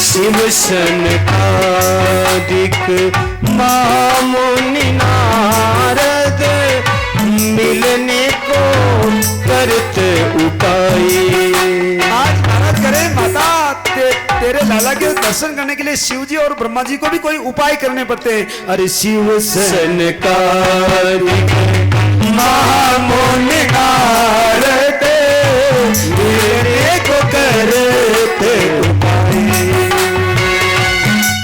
शिव सनकादिक महामुनि नारद मिलने को करते उपाय। आज महाराज करे माता तेरे लाला के दर्शन करने के लिए शिव जी और ब्रह्मा जी को भी कोई उपाय करने पड़ते हैं। अरे शिव सनकादिक महामुनि नारद मिलने को करते उपाय।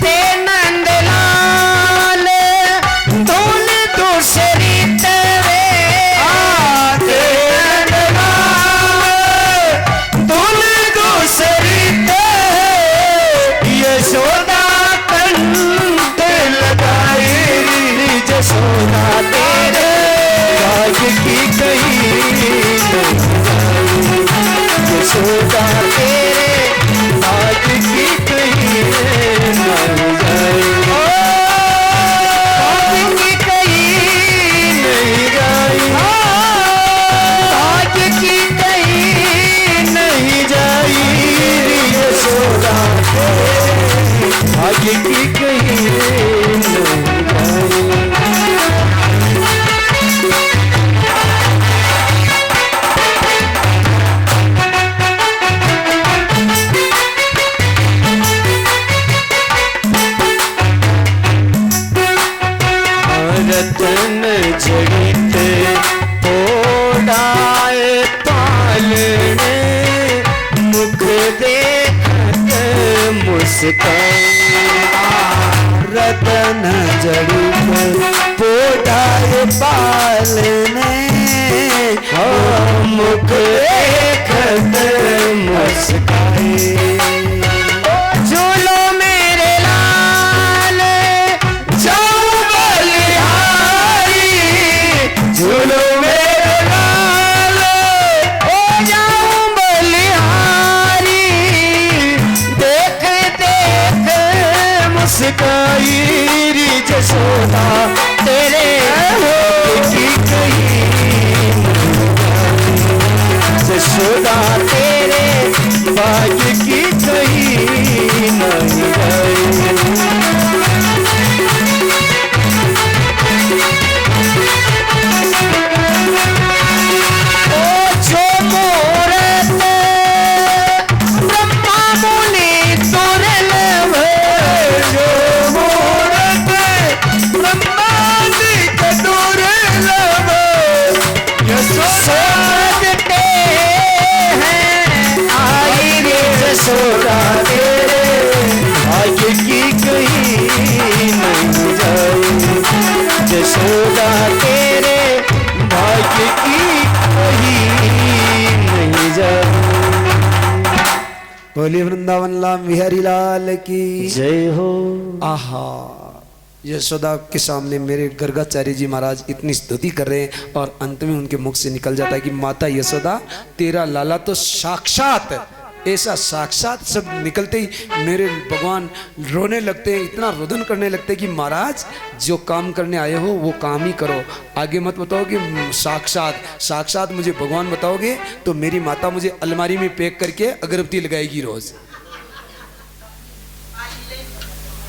ते नंदलाल धूल दूसरी तेरे आते धूल दूसरी तेरे यशोदा कंठ लगाई जसोदा तेरे राज की कहीं यशोदा तेरे राज की कहीं मर जाए। राज की कहीं नहीं जाए, राज की कहीं नहीं जाए यशोदा तेरे राज की कहीं नहीं जाए। रतन जड़ित पोडाए पालने मुख देखत मुस्कान। रतन जड़ित पोडाए पालने मुख देखत मुस्कान। झूलो मेरे लाल जाऊं बलिहारी, झूलो मेरे लाल हो जाऊं बलिहारी। देख देख मुस्काई री जसोदा तेरे की कहीं जसोदा तेरे भाग्य की कहीं नहीं गई। यशोदा तेरे भाग्य की कहीं नहीं जाए, यशोदा तेरे भाग्य की कहीं नहीं जाए। बोलिए वृंदावन लाल बिहारी लाल की जय हो। आहा, यशोदा के सामने मेरे गर्गाचार्य जी महाराज इतनी स्तुति कर रहे हैं और अंत में उनके मुख से निकल जाता है कि माता यशोदा तेरा लाला तो साक्षात, ऐसा साक्षात सब निकलते ही मेरे भगवान रोने लगते हैं, इतना रुदन करने लगते हैं कि महाराज जो काम करने आए हो वो काम ही करो, आगे मत बताओ कि साक्षात मुझे भगवान बताओगे तो मेरी माता मुझे अलमारी में पैक करके अगरबत्ती लगाएगी रोज।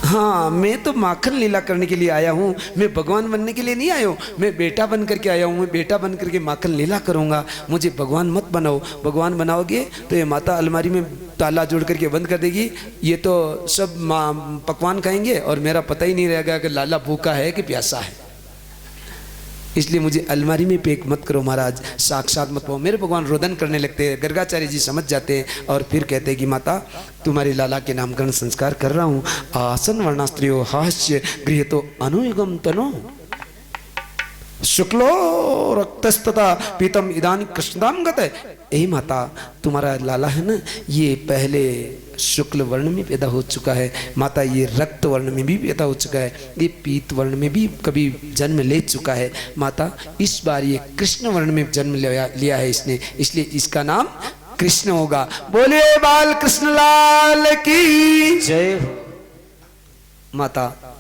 हाँ, मैं तो माखन लीला करने के लिए आया हूँ, मैं भगवान बनने के लिए नहीं आया हूँ, मैं बेटा बन करके आया हूँ, मैं बेटा बन करके माखन लीला करूँगा, मुझे भगवान मत बनाओ। भगवान बनाओगे तो ये माता अलमारी में ताला जोड़ करके बंद कर देगी, ये तो सब पकवान खाएंगे और मेरा पता ही नहीं रहेगा कि लाला भूखा है कि प्यासा है। इसलिए मुझे अलमारी में पैक मत करो महाराज, साक्षात मत पाओ। मेरे भगवान रोदन करने लगते हैं, गर्गाचार्य जी समझ जाते हैं और फिर कहते हैं कि माता तुम्हारे लाला के नामकरण संस्कार कर रहा हूँ। आसन वर्णास्त्रियो हास्य गृह तो अनुयुगम तनो शुक्लो रक्तस्तता पीतम इदान कृष्णदाम गत। यही माता तुम्हारा लाला है ना, ये पहले शुक्ल वर्ण में पैदा हो चुका है माता, ये रक्त वर्ण में भी पैदा हो चुका है, ये पीत वर्ण में भी कभी जन्म ले चुका है माता, इस बार ये कृष्ण वर्ण में जन्म लिया है इसने, इसलिए इसका नाम कृष्ण होगा। बोले बाल कृष्ण लाल की जय हो। माता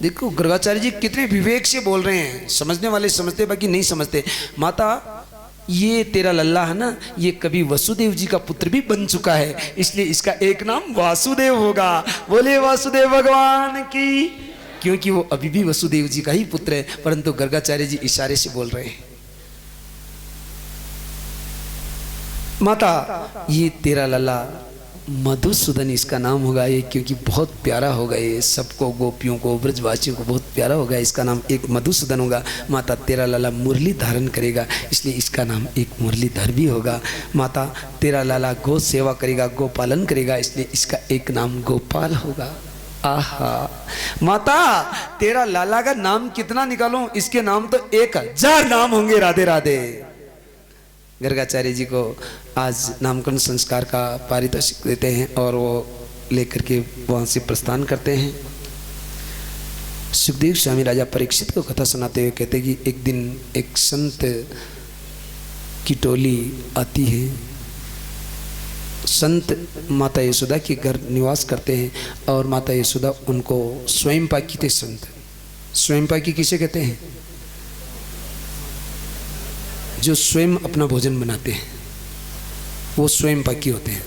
देखो गर्गाचार्य जी कितने विवेक से बोल रहे हैं, समझने वाले समझते बाकी नहीं समझते। माता ये तेरा लल्ला है ना, ये कभी वसुदेव जी का पुत्र भी बन चुका है, इसलिए इसका एक नाम वासुदेव होगा। बोले वासुदेव भगवान की। क्योंकि वो अभी भी वसुदेव जी का ही पुत्र है, परंतु गर्गाचार्य जी इशारे से बोल रहे हैं, माता ये तेरा लल्ला मधुसूदन इसका नाम होगा ये, क्योंकि बहुत प्यारा होगा ये, सबको गोपियों को ब्रजवासियों को बहुत प्यारा होगा, इसका नाम एक मधुसूदन होगा। माता तेरा लाला मुरली धारण करेगा, इसलिए इसका नाम एक मुरलीधर भी होगा। माता तेरा लाला गौ सेवा करेगा, गौ पालन करेगा, इसलिए इसका एक नाम गोपाल होगा। आहा माता तेरा लाला का नाम कितना निकालूं, इसके नाम तो 1000 नाम होंगे। राधे राधे। गर्गाचार्य जी को आज नामकरण संस्कार का पारितोषिक देते हैं और वो लेकर के वहाँ से प्रस्थान करते हैं। सुखदेव स्वामी राजा परीक्षित को कथा सुनाते हुए कहते हैं कि एक दिन एक संत की टोली आती है। संत माता यशोदा के घर निवास करते हैं और माता यशोदा उनको स्वयं पाकी थे। संत स्वयं पाकी किसे कहते हैं? जो स्वयं अपना भोजन बनाते हैं वो स्वयं पाकी होते हैं।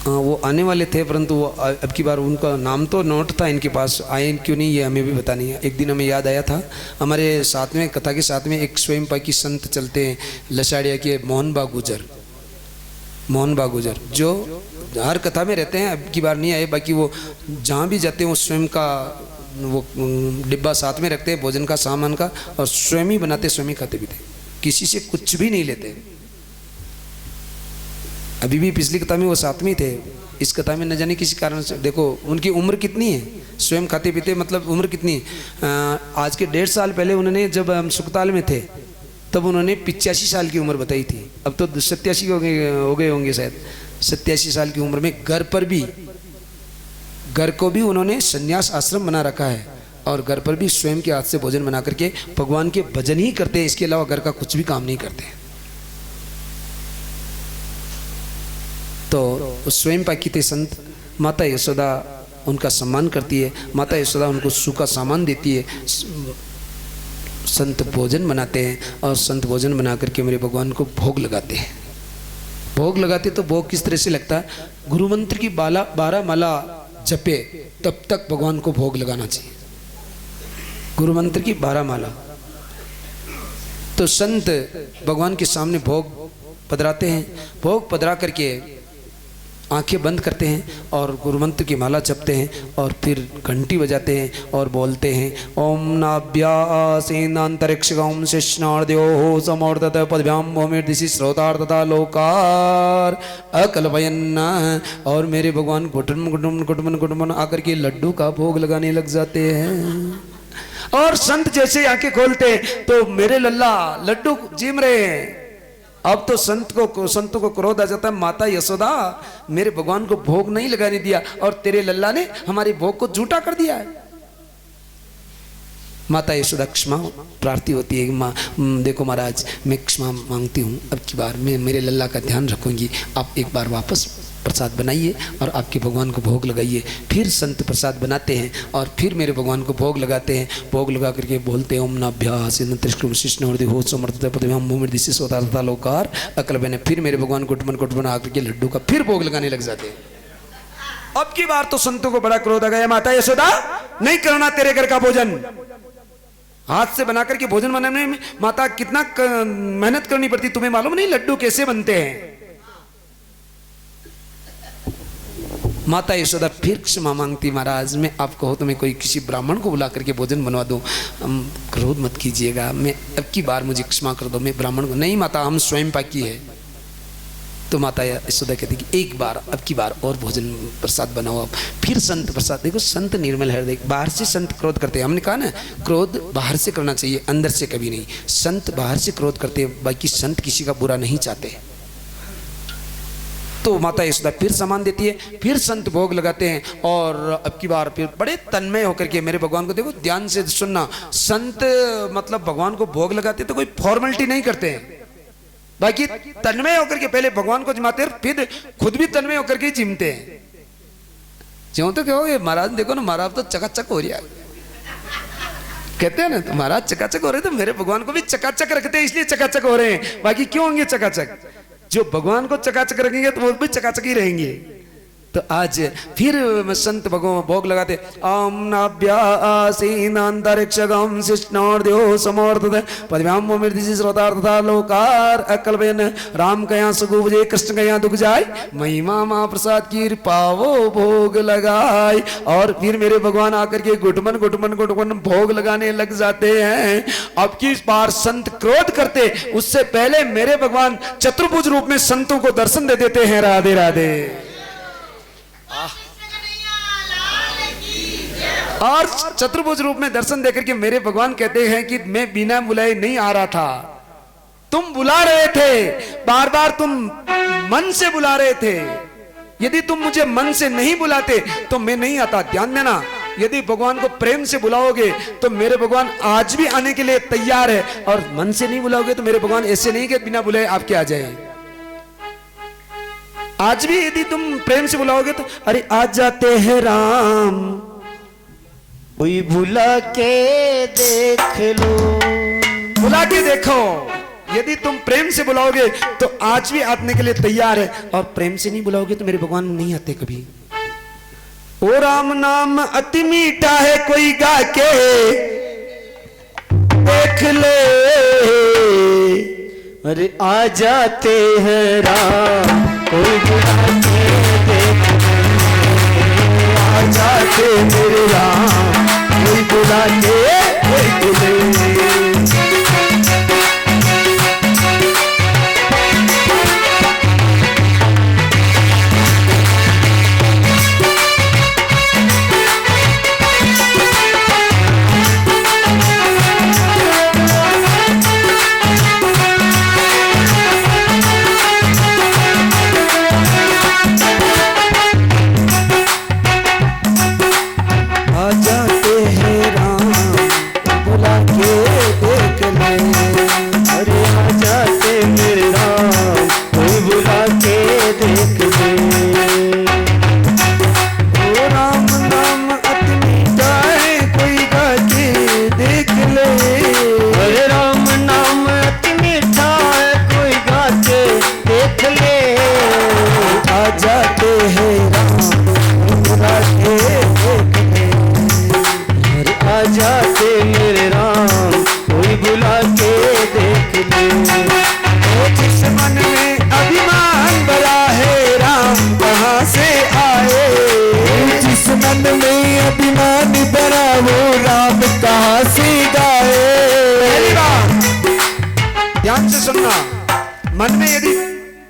वो आने वाले थे परंतु वो अब की बार उनका नाम तो नोट था इनके पास, आए क्यों नहीं ये हमें भी पता नहीं है। एक दिन हमें याद आया था, हमारे साथ में कथा के साथ में एक स्वयं पाकी संत चलते हैं लसाड़िया के, मोहन बा गुजर। मोहन बा गुजर जो हर कथा में रहते हैं, अब की बार नहीं आए। बाकी वो जहाँ भी जाते हैं वो स्वयं का वो डिब्बा साथ में रखते हैं भोजन का सामान का, और स्वयं ही बनाते स्वयं ही खाते पीते, किसी से कुछ भी नहीं लेते। अभी भी पिछली कथा में वो साथ में थे, इस कथा में न जाने किसी कारण से देखो उनकी उम्र कितनी है, स्वयं खाते पीते मतलब उम्र कितनी है। आज के 1.5 साल पहले उन्होंने, जब हम सुखताल में थे तब उन्होंने 85 साल की उम्र बताई थी। अब तो 87 हो गए होंगे शायद। 87 साल की उम्र में घर को भी उन्होंने संन्यास आश्रम बना रखा है और घर पर भी स्वयं के हाथ से भोजन बना करके भगवान के भजन ही करते हैं, इसके अलावा घर का कुछ भी काम नहीं करते। तो स्वयं पाकी थे संत। माता यशोदा उनका सम्मान करती है, माता यशोदा उनको सूखा सामान देती है। संत भोजन बनाते हैं और संत भोजन बना करके मेरे भगवान को भोग लगाते हैं। भोग लगाते तो भोग किस तरह से लगता है? गुरु मंत्र की 12 माला जपे तब तक भगवान को भोग लगाना चाहिए। गुरु मंत्र की 12 माला। तो संत भगवान के सामने भोग पधराते हैं, भोग पधरा करके आंखें बंद करते हैं और गुरु मंत्र की माला जपते हैं और फिर घंटी बजाते हैं और बोलते हैं ओम नाभ्यासेनांतरिक्षगम शिष्णार्द्यो समोर्दत पदभ्याम भूमिर्दिशि श्रोतार्दता लोकार अकल्पयन्न। और मेरे भगवान घुटमन आकर के लड्डू का भोग लगाने लग जाते हैं। और संत जैसे आंखें खोलते तो मेरे लल्ला लड्डू जीम रहे हैं। अब तो संतों को क्रोध आ जाता है, माता यशोदा मेरे भगवान को भोग नहीं लगाने दिया और तेरे लल्ला ने हमारे भोग को झूठा कर दिया है। माता यशोदा क्षमा प्रार्थी होती है, माँ देखो महाराज मैं क्षमा मांगती हूँ, अब की बार मैं मेरे लल्ला का ध्यान रखूंगी, आप एक बार वापस प्रसाद बनाइए और आपके भगवान को भोग लगाइए। फिर संत प्रसाद बनाते हैं और फिर मेरे भगवान को भोग लगाते हैं। भोग लगा करके बोलते हैं ओम नाभ्यास लोकार अकल बने। फिर मेरे भगवान कुटमन आकर के लड्डू का फिर भोग लगाने लग जाते हैं। अब की बार तो संतों को बड़ा क्रोध आ गया, माता यशोदा नहीं करना तेरे घर का भोजन। हाथ से बना करके भोजन बनाने में माता कितना मेहनत करनी पड़ती, तुम्हें मालूम नहीं लड्डू कैसे बनते हैं। माता यशोदा फिर क्षमा मांगती, महाराज मैं आप कहो तो मैं कोई किसी ब्राह्मण को बुला करके भोजन बनवा दूं, क्रोध मत कीजिएगा, मैं अब की बार मुझे क्षमा कर दो, मैं ब्राह्मण को नहीं माता हम स्वयं पाकी है। तो माता यशोदा कहती कि एक बार अब की बार और भोजन प्रसाद बनाओ आप। फिर संत प्रसाद, देखो संत निर्मल हृदय। बाहर से संत क्रोध करते हैं, हमने कहा ना क्रोध बाहर से करना चाहिए अंदर से कभी नहीं। संत बाहर से क्रोध करते हैं, बाकी संत किसी का बुरा नहीं चाहते। तो माता यशोदा फिर सामान देती है, फिर संत भोग लगाते हैं और अब की बार फिर बड़े तन्मय होकर के मेरे भगवान को, देखो ध्यान से सुनना, संत मतलब भगवान को भोग लगाते तो कोई फॉर्मेलिटी नहीं करते हैं, बाकी तन्मय होकर के पहले भगवान को जिमाते हैं, फिर खुद भी तन्मय होकर के जिमते हैं। ज्यों तो कहोगे महाराज देखो ना महाराज तो चकाचक हो रहा है, कहते हैं ना तुम्हारा चकाचक हो रहे, तो मेरे भगवान को भी चकाचक रखते हैं, इसलिए चकाचक हो रहे हैं, बाकी क्यों होंगे चकाचक? जो भगवान को चकाचक रखेंगे तो वो भी चकाचक ही रहेंगे। तो आज फिर संत भगवान भोग लगाते, ओम नाभ्यासीनांतरिक्षगम शिष्णोर्द्यो समोर्धते पद्भ्याम मृदिशि श्रोतार्थता लोकार अकल्पयन राम कया सुगुभजे कृष्ण कया दुख जाय महिमा मां प्रसाद की पावो भोग लगाए। और फिर मेरे भगवान आकर के घुटमन घुटमन घुटमन भोग लगाने लग जाते हैं। अब की बार संत क्रोध करते, उससे पहले मेरे भगवान चतुर्भुज रूप में संतों को दर्शन दे देते हैं। राधे राधे। और चतुर्भुज रूप में दर्शन देकर के मेरे भगवान कहते हैं कि मैं बिना बुलाए नहीं आ रहा था, तुम बुला रहे थे, बार बार तुम मन से बुला रहे थे। यदि तुम मुझे मन से नहीं बुलाते तो मैं नहीं आता। ध्यान देना, यदि भगवान को प्रेम से बुलाओगे तो मेरे भगवान आज भी आने के लिए तैयार है, और मन से नहीं बुलाओगे तो मेरे भगवान ऐसे नहीं कि बिना बुलाए आपके आ जाए। आज भी यदि तुम प्रेम से बुलाओगे तो अरे आज जाते हैं राम, कोई बुला के देख लो, बुला के देखो। यदि तुम प्रेम से बुलाओगे तो आज भी आने के लिए तैयार है, और प्रेम से नहीं बुलाओगे तो मेरे भगवान नहीं आते कभी। ओ राम नाम अति मीठा है, कोई गा के देख ले, अरे आ जाते हैं राम, कोई बुला के देख ले, आ जाते मेरे राम, कोई बुला के देख ले। ध्यान से सुनना, मन में यदि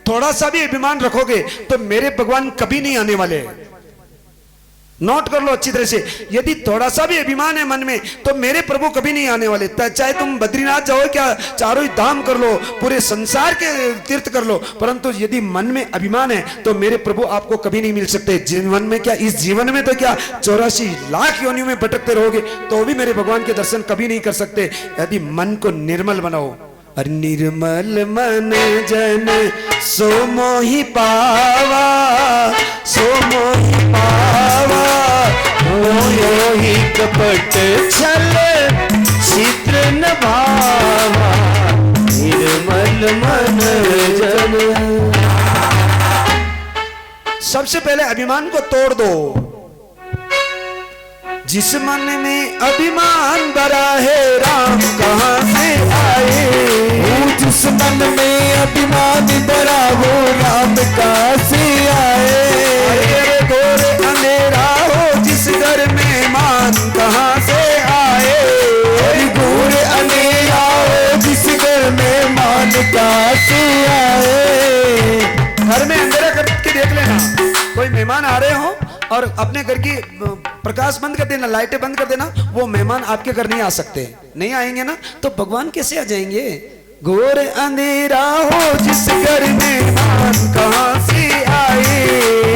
थोड़ा सा भी अभिमान रखोगे तो मेरे भगवान कभी नहीं आने वाले। नोट कर लो अच्छी तरह से, यदि थोड़ा सा भी अभिमान है मन में तो मेरे प्रभु कभी नहीं आने वाले। चाहे तुम बद्रीनाथ जाओ, क्या चारों ही धाम कर लो, पूरे संसार के तीर्थ कर लो, परंतु यदि मन में अभिमान है तो मेरे प्रभु आपको कभी नहीं मिल सकते। जीवन में क्या, इस जीवन में तो क्या 84 लाख योनियों में भटकते रहोगे तो भी मेरे भगवान के दर्शन कभी नहीं कर सकते। यदि मन को निर्मल बनाओ, और निर्मल मन जन सो मोहि पावा, सो मोहि पावा, मोयो ही कपट छल चित्र न भावा, निर्मल मन जन। सबसे पहले अभिमान को तोड़ दो। जिस मन में अभिमान भरा है राम कहाँ से आए, जिस मन में अभिमान भरा वो राम कहाँ से आए। अरे घोर अंधेरा हो जिस घर में मान कहाँ से आए, घोर अंधेरा हो जिस घर में मान कहाँ से आए। घर में अंधेरा करके देख लेना, कोई मेहमान आ रहे हो और अपने घर की प्रकाश बंद कर देना, लाइटें बंद कर देना, वो मेहमान आपके घर नहीं आ सकते। नहीं आएंगे ना तो भगवान कैसे आ जाएंगे। घोर अंधेरा हो जिस घर में मान कहाँ से आए,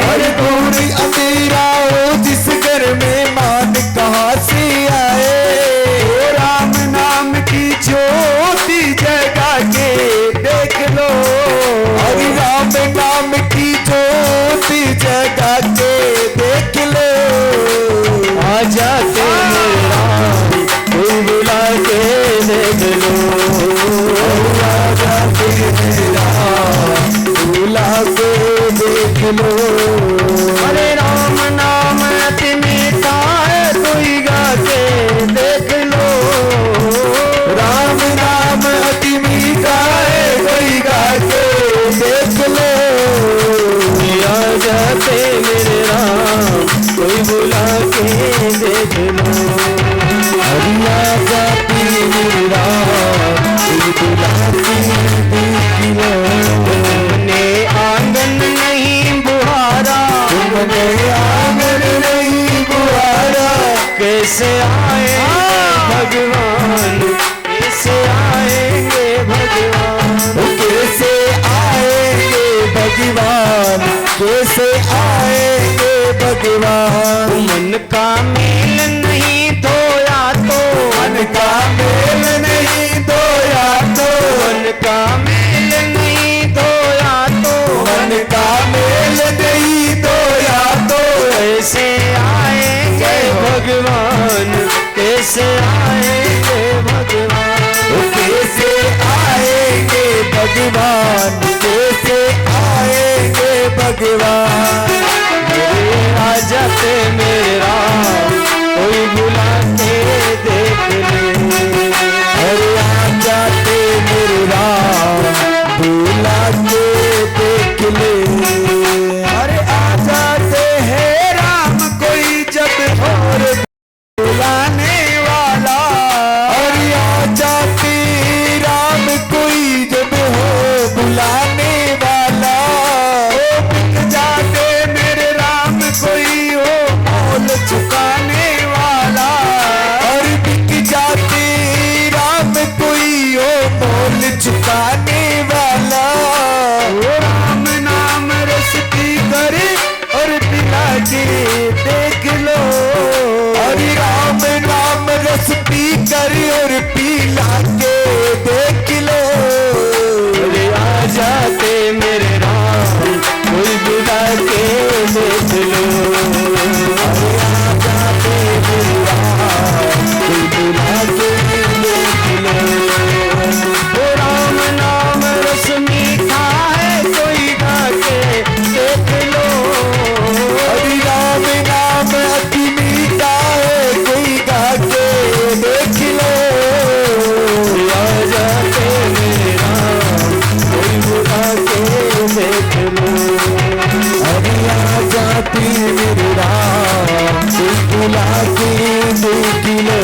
अरे घोर अंधेरा हो जिस घर में मान कहाँ से आए। ओ राम नाम की ज्योति जगा के देख लो, अरे राम नाम की ज्योति जगा के देख लो। आ जाते मेरे राम, कोई लो। अरे राम नाम अति मीठा है, कोई गा के देख लो। राम नाम अति मीठा है, कोई गा के देख लो। आ जाते मेरे राम, कोई बुला के देख लो। हरिया जाती मेरी रात, कोई बुला के देख लो। तुमने आंगन नहीं बुहारा, तुमने आंगन नहीं बुहारा, कैसे आए भगवान, कैसे आएंगे भगवान। कैसे आएंगे भगवान, कैसे आएंगे भगवान। मन का मेल नहीं धोया तो, मन का मेल नहीं धोया तो, मन का मेल नहीं धोया तो, मन का मेल नहीं धोया तो। कैसे आएंगे भगवान, कैसे आएंगे भगवान। कैसे आएंगे भगवान, कैसे आएंगे भगवान। मेरे आ जाते मेरे राम, कोई बुला के देख ले। अरे आ जाते मेरे राम, बुला के देख ले। अरे आ जाते हैं राम, कोई जब और बुलाने वाला। अरे आ जाते राम, कोई जब हो बुलाने वाला। ओ बिक जाते मेरे राम, कोई हो मोल चुकाने वाला। और बिक जाते राम, कोई हो मोल चुकाने वाला। ओ राम नाम रस पी कर और पिला के देख लो। अरे राम नाम रस पी कर और पिला के देख लो। अरे आ जाते मेरे राम, कोई बुला के देख लो। अरे आ जाते मेरे राम, कोई बुला के देख लो। ओ राम नाम रस मीठा है, कोई गा के देख लो। हरि राम नाम अति मीठा है, कोई गा के देख लो। आ जाते मेरे राम, कोई बुला के देख लो। हरि आ जाती मेरे राम, कोई बुला के देख लो।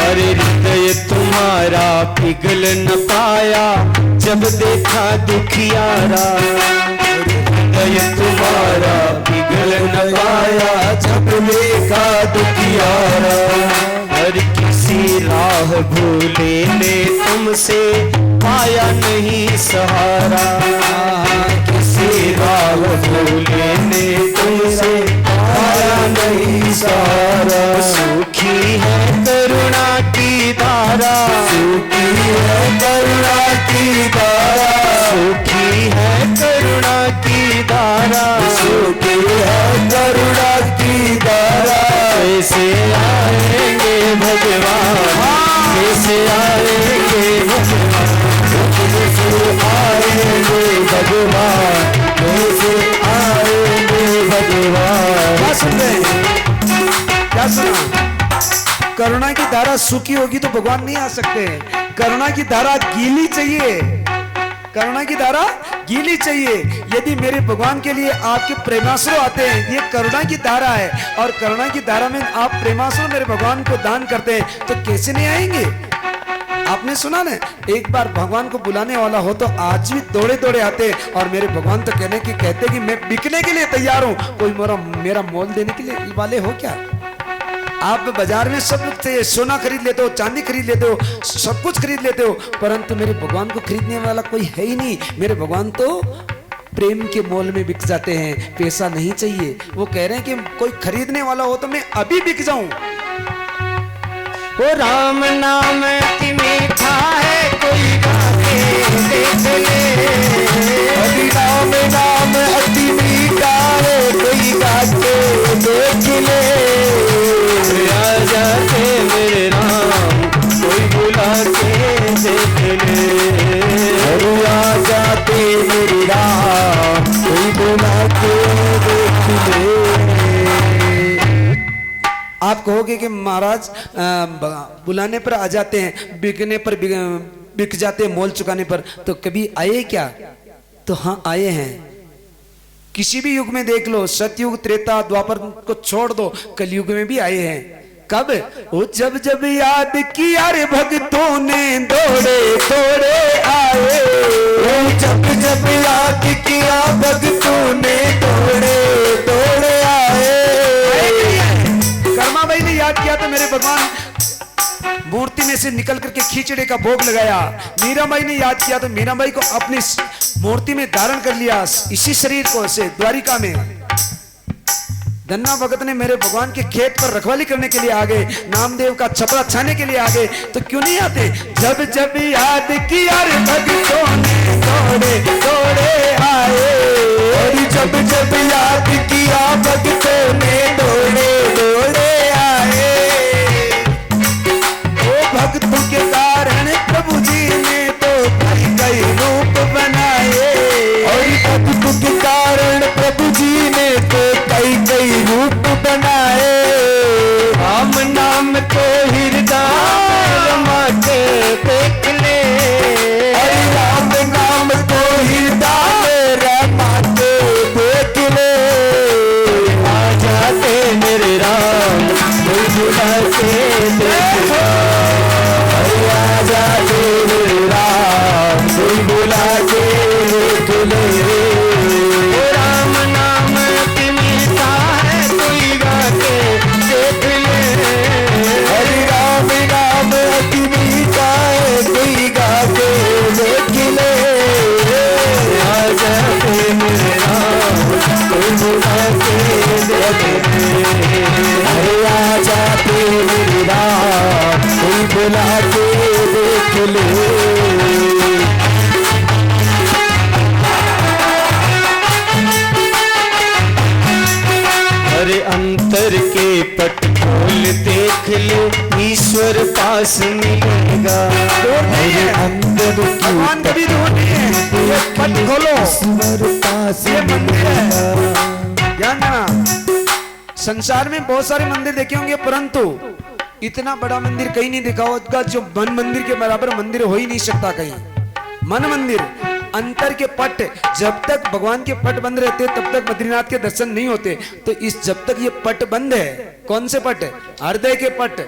अरे हृदय तुम्हारा पिघल न पाया, जब देखा दुखियारा। हृदय तुम्हारा पिघल न पाया, जब देखा दुखियारा। हर किसी राह भूले ने तुमसे पाया नहीं सहारा। किसी राह भूले ने तुमसे पाया नहीं सहारा। सूखी है करुणा की धारा, सूखी है करुणा की धारा, सूखी है करुणा की धारा। सूखी है करुणा की धारा। कैसे आएंगे भगवान, कैसे आएंगे भगवान। कैसे आएंगे भगवान, कैसे आएंगे भगवान। क्या सुन रहे हैं? क्या सुना? करुणा की धारा सूखी होगी तो भगवान नहीं आ सकते। करुणा की धारा गीली चाहिए, करुणा की धारा गीली चाहिए। यदि मेरे भगवान के लिए आपके प्रेमाश्रु आते हैं, ये करुणा की धारा है, और करुणा की धारा में आप प्रेमाश्रु मेरे भगवान को दान करते हैं, तो कैसे नहीं आएंगे? आपने सुना ना, एक बार भगवान को बुलाने वाला हो तो आज भी दौड़े दौड़े आते, और मेरे भगवान तो कहते कि मैं बिकने के लिए तैयार हूं, कोई मेरा मोल देने के लिए वाले हो क्या? आप बाजार में सब कुछ चाहिए, सोना खरीद लेते हो, चांदी खरीद लेते हो, सब कुछ खरीद लेते हो, परंतु मेरे भगवान को खरीदने वाला कोई है ही नहीं। मेरे भगवान तो प्रेम के मोल में बिक जाते हैं, पैसा नहीं चाहिए। वो कह रहे हैं कि कोई खरीदने वाला हो तो मैं अभी बिक जाऊं। वो राम नाम अति मीठा है, कोई गा के देख ले। हरि राम नाम अति मीठा है, कोई गा के देख ले। आ जाते मेरे राम, कोई कहोगे कि महाराज बुलाने पर आ जाते हैं, बिकने पर बिक जाते हैं, मोल चुकाने पर, तो कभी आए क्या? तो हाँ आए हैं। किसी भी युग में देख लो, सतयुग त्रेता द्वापर को छोड़ दो, कलयुग में भी आए हैं। कब? वो जब जब याद किया रे भक्तों ने दौड़े दौड़े आए। वो जब जब याद किया भक्तों ने दौड़े दौड़े आए। कर्मा भाई ने याद किया तो मेरे भगवान मूर्ति में से निकल करके खींचड़े का भोग लगाया। मीरा बाई ने याद किया तो मीरा बाई को अपनी मूर्ति में धारण कर लिया, इसी शरीर को से द्वारिका में। धन्ना भगत ने मेरे भगवान के खेत पर रखवाली करने के लिए आ गए, नामदेव का छपरा छाने के लिए आ गए, तो क्यों नहीं आते? जब जब याद किया रे भक्तों ने दौड़े दौड़े आए। और जब जब याद किया भक्तों ने दौड़े दौड़े आए। ओ भक्तों के कारण प्रभु जी ने तो कई कई रूप बनाए। और भक्तों के कारण प्रभु जी ने तो कई कई रूप बनाए। राम नाम तो हृदय रमा के देख ले। और राम नाम तो हृदय रमा के देख ले। आ जाते मेरे राम बुला के देख ले। आ जाते मेरे राम बुला के देख ले। राम नाम अति मीठा है कोई गा के देख ले। हरि राम नाम अति मीठा है कोई गा के देख ले। आ जाते मेरे राम कोई बुला के देख ले। अरे आ जाते मेरे राम कोई बुला के देख ले। अरे अंतर के पट खोल देख लो, ईश्वर पास मिलेगा। अरे अंतर की भगवान कभी दूर नहीं है, ये पट खोलो, ईश्वर पास ये मंदिर है। मिलेगा। ध्यान देना, संसार में बहुत सारे मंदिर देखे होंगे, परंतु इतना बड़ा मंदिर कहीं नहीं देखा होगा जो मन मंदिर के बराबर मंदिर हो ही नहीं सकता कहीं। मन मंदिर, अंतर के पट, जब तक भगवान के पट बंद रहते तब तक बद्रीनाथ के दर्शन नहीं होते। तो इस जब तक ये पट बंद है, कौन से पट? हृदय के पट,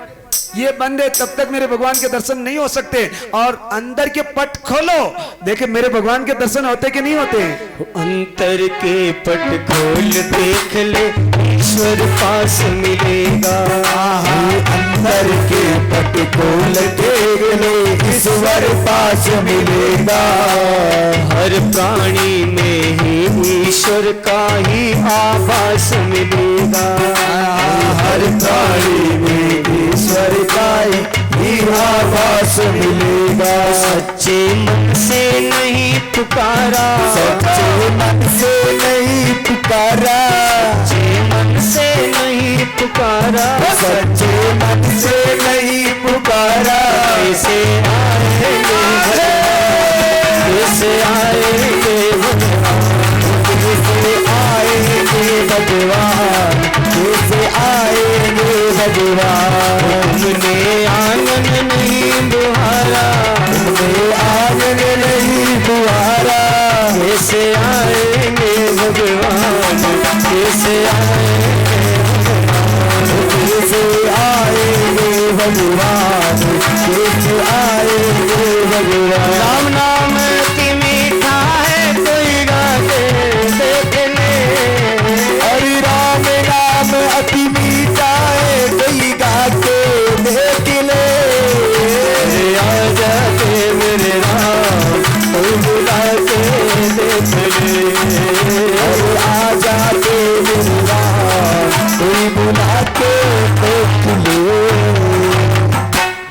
ये बंद है, तब तक मेरे भगवान के दर्शन नहीं हो सकते। और अंदर के पट खोलो, देखे मेरे भगवान के दर्शन होते कि नहीं होते? अंतर के पट खोल देख ले, ईश्वर पास मिलेगा। अंतर के पट खोल देख ले, ईश्वर पास मिलेगा। हर प्राणी में ही ईश्वर का ही आभास मिलेगा। हर प्राणी में ईश्वर का ही आभास मिलेगा। सच्चे मन से नहीं पुकारा, सच्चे मन से नहीं पुकारा, सच्चे मन से नहीं पुकारा, सच्चे मन से नहीं पुकारा। कैसे आएंगे, कैसे आएंगे कैसे आएंगे भगवान, कैसे आएंगे भगवान। हमने आंगन नहीं बुहारा, हमने आंगन नहीं बुहारा। कैसे आएंगे भगवान, कैसे आएंगे भगवान, कैसे आएंगे भगवान, कैसे आएंगे भगवान। राम नाम की मीठा है कोई गा के देख ले। हरि राम नाम अति मीठा है कोई गा के देख ले। आ जाते मेरे राम कोई बुला के देख ले। अरे आ जाते मेरे राम कोई बुला के देख ले।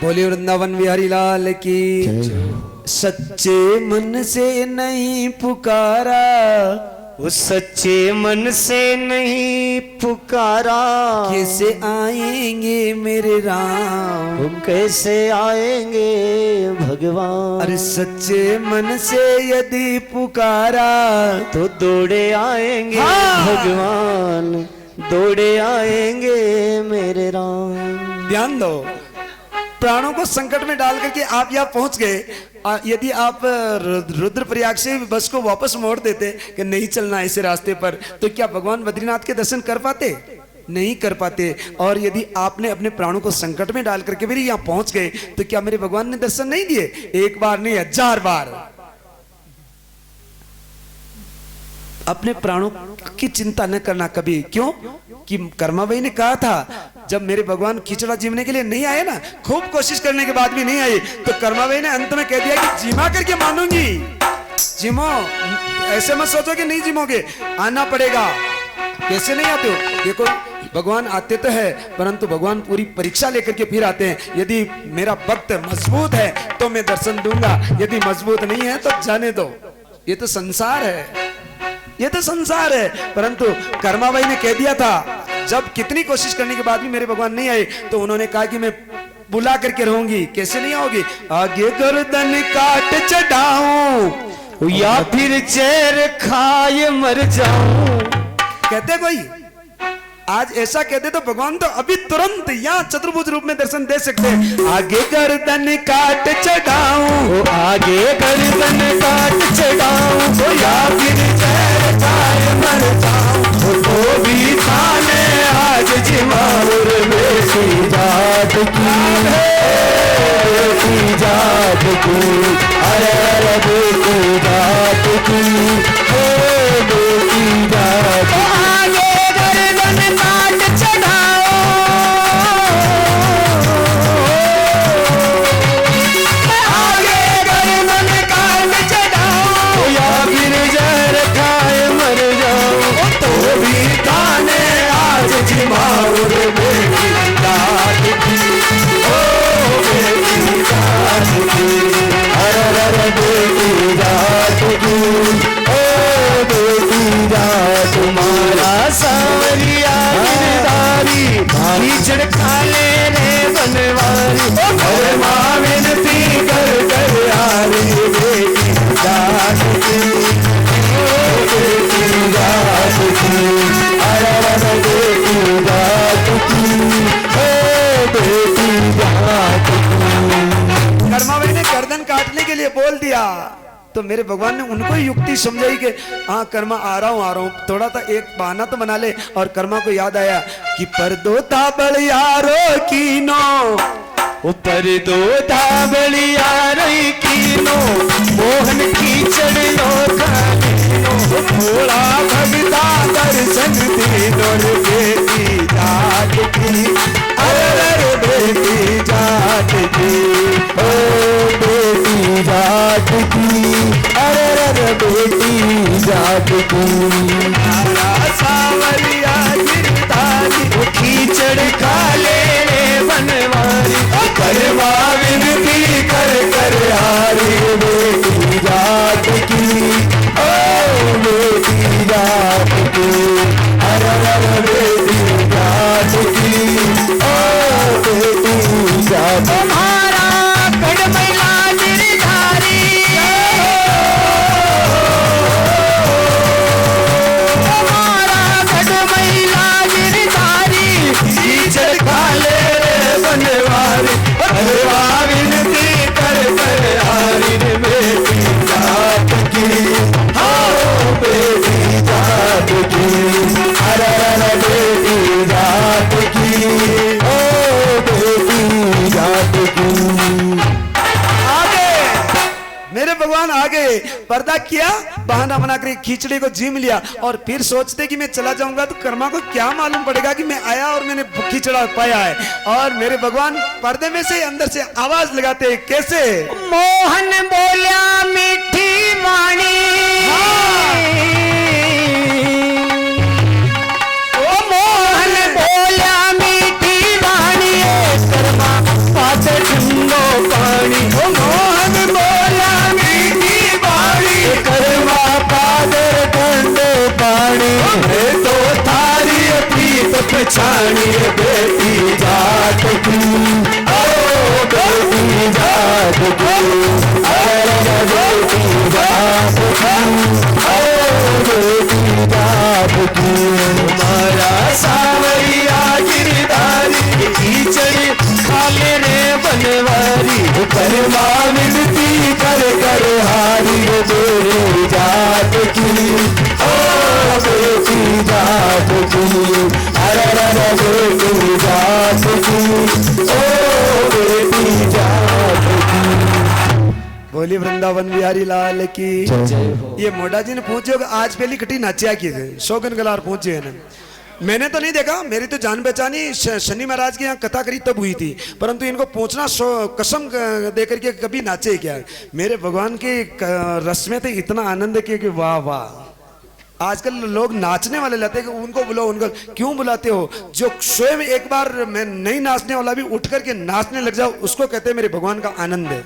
बोलिए वृंदावन बिहारी लाल की। सच्चे मन से नहीं पुकारा, उस सच्चे मन से नहीं पुकारा। कैसे आएंगे मेरे राम, हम कैसे आएंगे भगवान। अरे सच्चे मन से यदि पुकारा तो दौड़े आएंगे हाँ। भगवान। दौड़े आएंगे मेरे राम। ध्यान दो, प्राणों को संकट में डाल करके आप यहाँ पहुंच गए। यदि आप रुद्रप्रयाग से बस को वापस मोड़ देते कि नहीं चलना ऐसे रास्ते पर, तो क्या भगवान बद्रीनाथ के दर्शन कर पाते? नहीं कर पाते। और यदि आपने अपने प्राणों को संकट में डाल करके मेरे यहाँ पहुंच गए, तो क्या मेरे भगवान ने दर्शन नहीं दिए? एक बार नहीं, 1000 बार। अपने प्राणों की चिंता न करना कभी। क्यों? कि कर्माबाई ने कहा था, जब मेरे भगवान खिचड़ा जीवने के लिए नहीं आए ना, खूब कोशिश करने के बाद भी नहीं आए, तो कर्माबाई ने अंत में कह दिया कि जिमा करके मानूंगी। जिमो, ऐसे मत सोचो कि नहीं जिमोगे, आना पड़ेगा। कैसे नहीं आते हो? देखो, भगवान आते तो है, परंतु भगवान पूरी परीक्षा लेकर के फिर आते हैं। यदि मेरा भक्त मजबूत है तो मैं दर्शन दूंगा, यदि मजबूत नहीं है तो जाने दो। ये तो संसार है, ये तो संसार है। परंतु कर्माबाई ने कह दिया था, जब कितनी कोशिश करने के बाद भी मेरे भगवान नहीं आए, तो उन्होंने कहा कि मैं बुला करके रहूंगी। कैसे नहीं आओगी? आगे गर्दन काट चढ़ाऊं या फिर जहर खाए मर जाऊं। कहते कोई आज ऐसा कहते तो भगवान तो अभी तुरंत यहाँ चतुर्भुज रूप में दर्शन दे सकते हैं। आगे गर्दन काट चढ़ाऊं, आगे गर्दन काट चढ़ाऊं या फिर जहर खाए मर जाऊं। तो भी थाने आज जिमाउर बेटी जात की, बेटी जात की, अरे अरे बेटी जात की, बेटी जात की। कीचड़ खाले रे बनवारी, अरे माँ विनती कर कर आरी, बेटी जात की, बेटी जात की, अरे अरे बेटी जात की, बेटी जात की। कर्माबाई ने गर्दन काटने के लिए बोल दिया, तो मेरे भगवान ने उनको ही युक्ति समझाई कि हाँ कर्मा आ रहा हूँ, थोड़ा सा एक बहाना तो बना ले। और कर्मा को याद आया कि पर दो ताबड़ यारो कीनो, ऊपर दो ताबड़ यारो कीनो, मोहन कीचड़ लो खानो, थोड़ा भगता दर्शन दीनो रे बेटी जात की, अरे बेटी जात की, ओ बेटी जात की, अरे बेटी जात की। सावरिया गिरधारी, कीचड़ खाले रे बनवारी, करवा विनती कर कर हारी, बेटी जात की, ओ बेटी जात की, अरे बेटी जात की, ओ बेटी जात। तुम्हारा कड़मैला गिरधारी, तुम्हारा कड़मैला गिरधारी, कीचड़ खाले रे बनवारी, करवा विनती कर कर हारी, बेटी जात की, हो बेटी जात की, अरे बेटी जात की, ओ बेटी जात की। आगे मेरे भगवान आगे पर्दा किया, बहाना बना कर खिचड़ी को जीम लिया। और फिर सोचते कि मैं चला जाऊंगा तो कर्मा को क्या मालूम पड़ेगा कि मैं आया और मैंने खिचड़ा पाया है। और मेरे भगवान पर्दे में से अंदर से आवाज लगाते हैं, कैसे? मोहन बोलिया मीठी वाणी, ओ मोहन बोलिया मीठी वाणी, कर्मा पाते ठंडो पानी, ओ मोहन बोलिया मीठी वाणी, कर्मा पाते ठंडो पानी, तो थारी प्रीत पछाणी, बेटी जात की, ओ बेटी जात की, अरे बेटी जात की, ओ बेटी जात की। तुम्हारा करमा विनती कर कर हारी मेरी जात की, ओ बेटी जात की, अरे अरे बेटी जात की, ओ बेटी जात की। बोली वृंदावन बिहारी लाल की। ये मोटा जी ने पूछो कि आज पहली कटी नाचिया की थे, शोगन गलार पहुंचे हैं। मैंने तो नहीं देखा, मेरी तो जान पहचानी शनि महाराज की यहाँ कथा करी तब हुई थी, परंतु इनको पूछना कसम दे करके कभी नाचे क्या। मेरे भगवान के रस में तो इतना आनंद किया कि वाह वाह। आजकल लोग नाचने वाले लाते हैं कि उनको बुलाओ, उनको क्यों बुलाते हो। जो स्वयं एक बार मैं नहीं नाचने वाला भी उठ करके नाचने लग जाओ, उसको कहते हैं मेरे भगवान का आनंद है।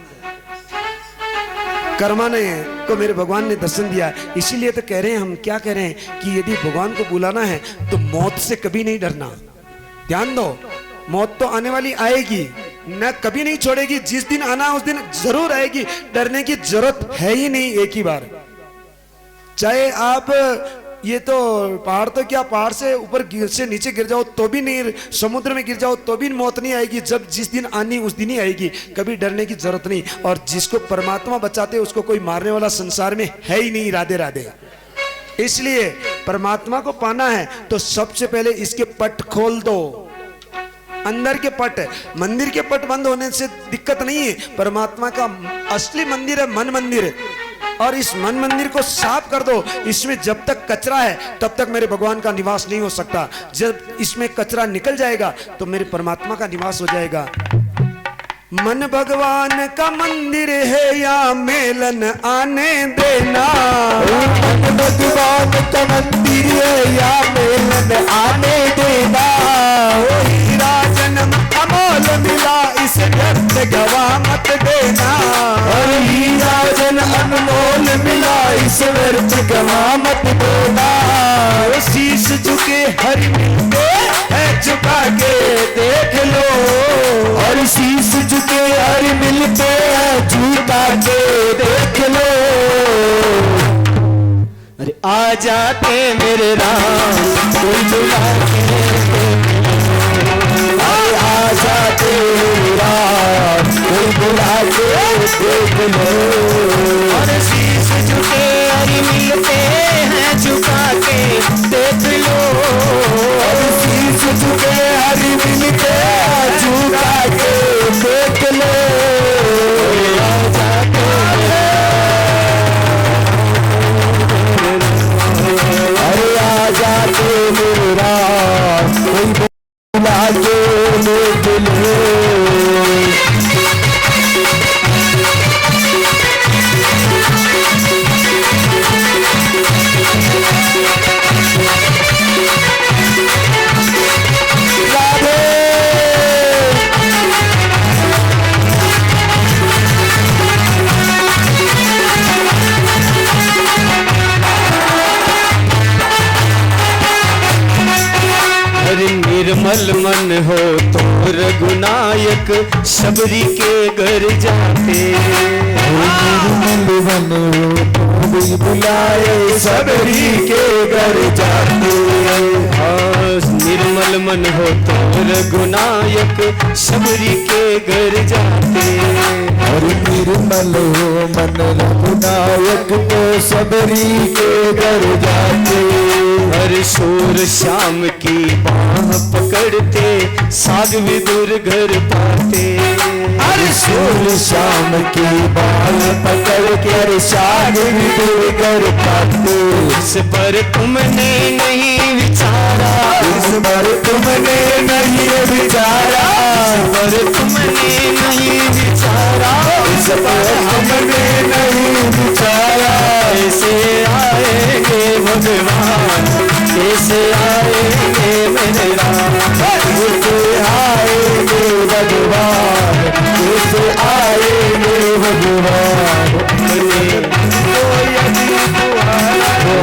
कर्मा ने को मेरे भगवान ने दर्शन दिया, इसीलिए तो कह रहे हैं, हम क्या कह रहे हैं कि यदि भगवान को बुलाना है तो मौत से कभी नहीं डरना। ध्यान दो, मौत तो आने वाली आएगी, न कभी नहीं छोड़ेगी, जिस दिन आना उस दिन जरूर आएगी। डरने की जरूरत है ही नहीं एक ही बार। चाहे आप ये तो पहाड़ तो क्या, पहाड़ से ऊपर से नीचे गिर जाओ तो भी नहीं, समुद्र में गिर जाओ तो भी मौत नहीं आएगी। जब जिस दिन आनी उस दिन ही आएगी, कभी डरने की जरूरत नहीं। और जिसको परमात्मा बचाते उसको कोई मारने वाला संसार में है ही नहीं। राधे राधे। इसलिए परमात्मा को पाना है तो सबसे पहले इसके पट खोल दो, अंदर के पट। मंदिर के पट बंद होने से दिक्कत नहीं है, परमात्मा का असली मंदिर है मन मंदिर, और इस मन मंदिर को साफ कर दो। इसमें जब तक कचरा है तब तक मेरे भगवान का निवास नहीं हो सकता। जब इसमें कचरा निकल जाएगा तो मेरे परमात्मा का निवास हो जाएगा। मन भगवान का मंदिर है या मेलन आने देना, मन भगवान का मंदिर है या मेलन आने देना। हीरा जन्म अमोल मिला इस व्यर्थ गवा मत देना। और हीरा जन अनमोल मिला इस व्यर्थ गवा मत देना। शीश झुके हरि मिलते है झुका के देख लो, और शीश झुके हरि मिलते हैं झुका के देख लो। अरे आ जाते मेरे राम कोई बुला के, आ जाते मेरे राम कोई बुला के देख लो। और शीश झुके हरि मिलते हैं झुका के देख लो। और शीश झुके हरि मिलते हैं झुका के देख लो। आ जाते अरे आ जाते मेरे राम कोई बुला के देख लो। निर्मल मन हो तो रघुनायक सबरी के घर जाते। निर्मल मन हो तो कोई बुलाए सबरी के घर जाते। निर्मल मन हो तो रघुनायक सबरी के घर जाते। और निर्मल हो मन रघुनायक तो सबरी के घर जाते। हर शोर शाम की बाह पकड़ते साग विदुर घर पाते। हर शोर शाम की बाह पकड़ के साग विदुर घर पाते। इस पर तुमने नहीं विचारा, इस पर तुमने नहीं विचारा, इस पर तुमने नहीं विचारा, इस पर हमने नहीं विचारा। कैसे आएंगे भगवान, कैसे आएंगे मेरे राम, कैसे आएंगे भगवान, कैसे आएंगे भगवान।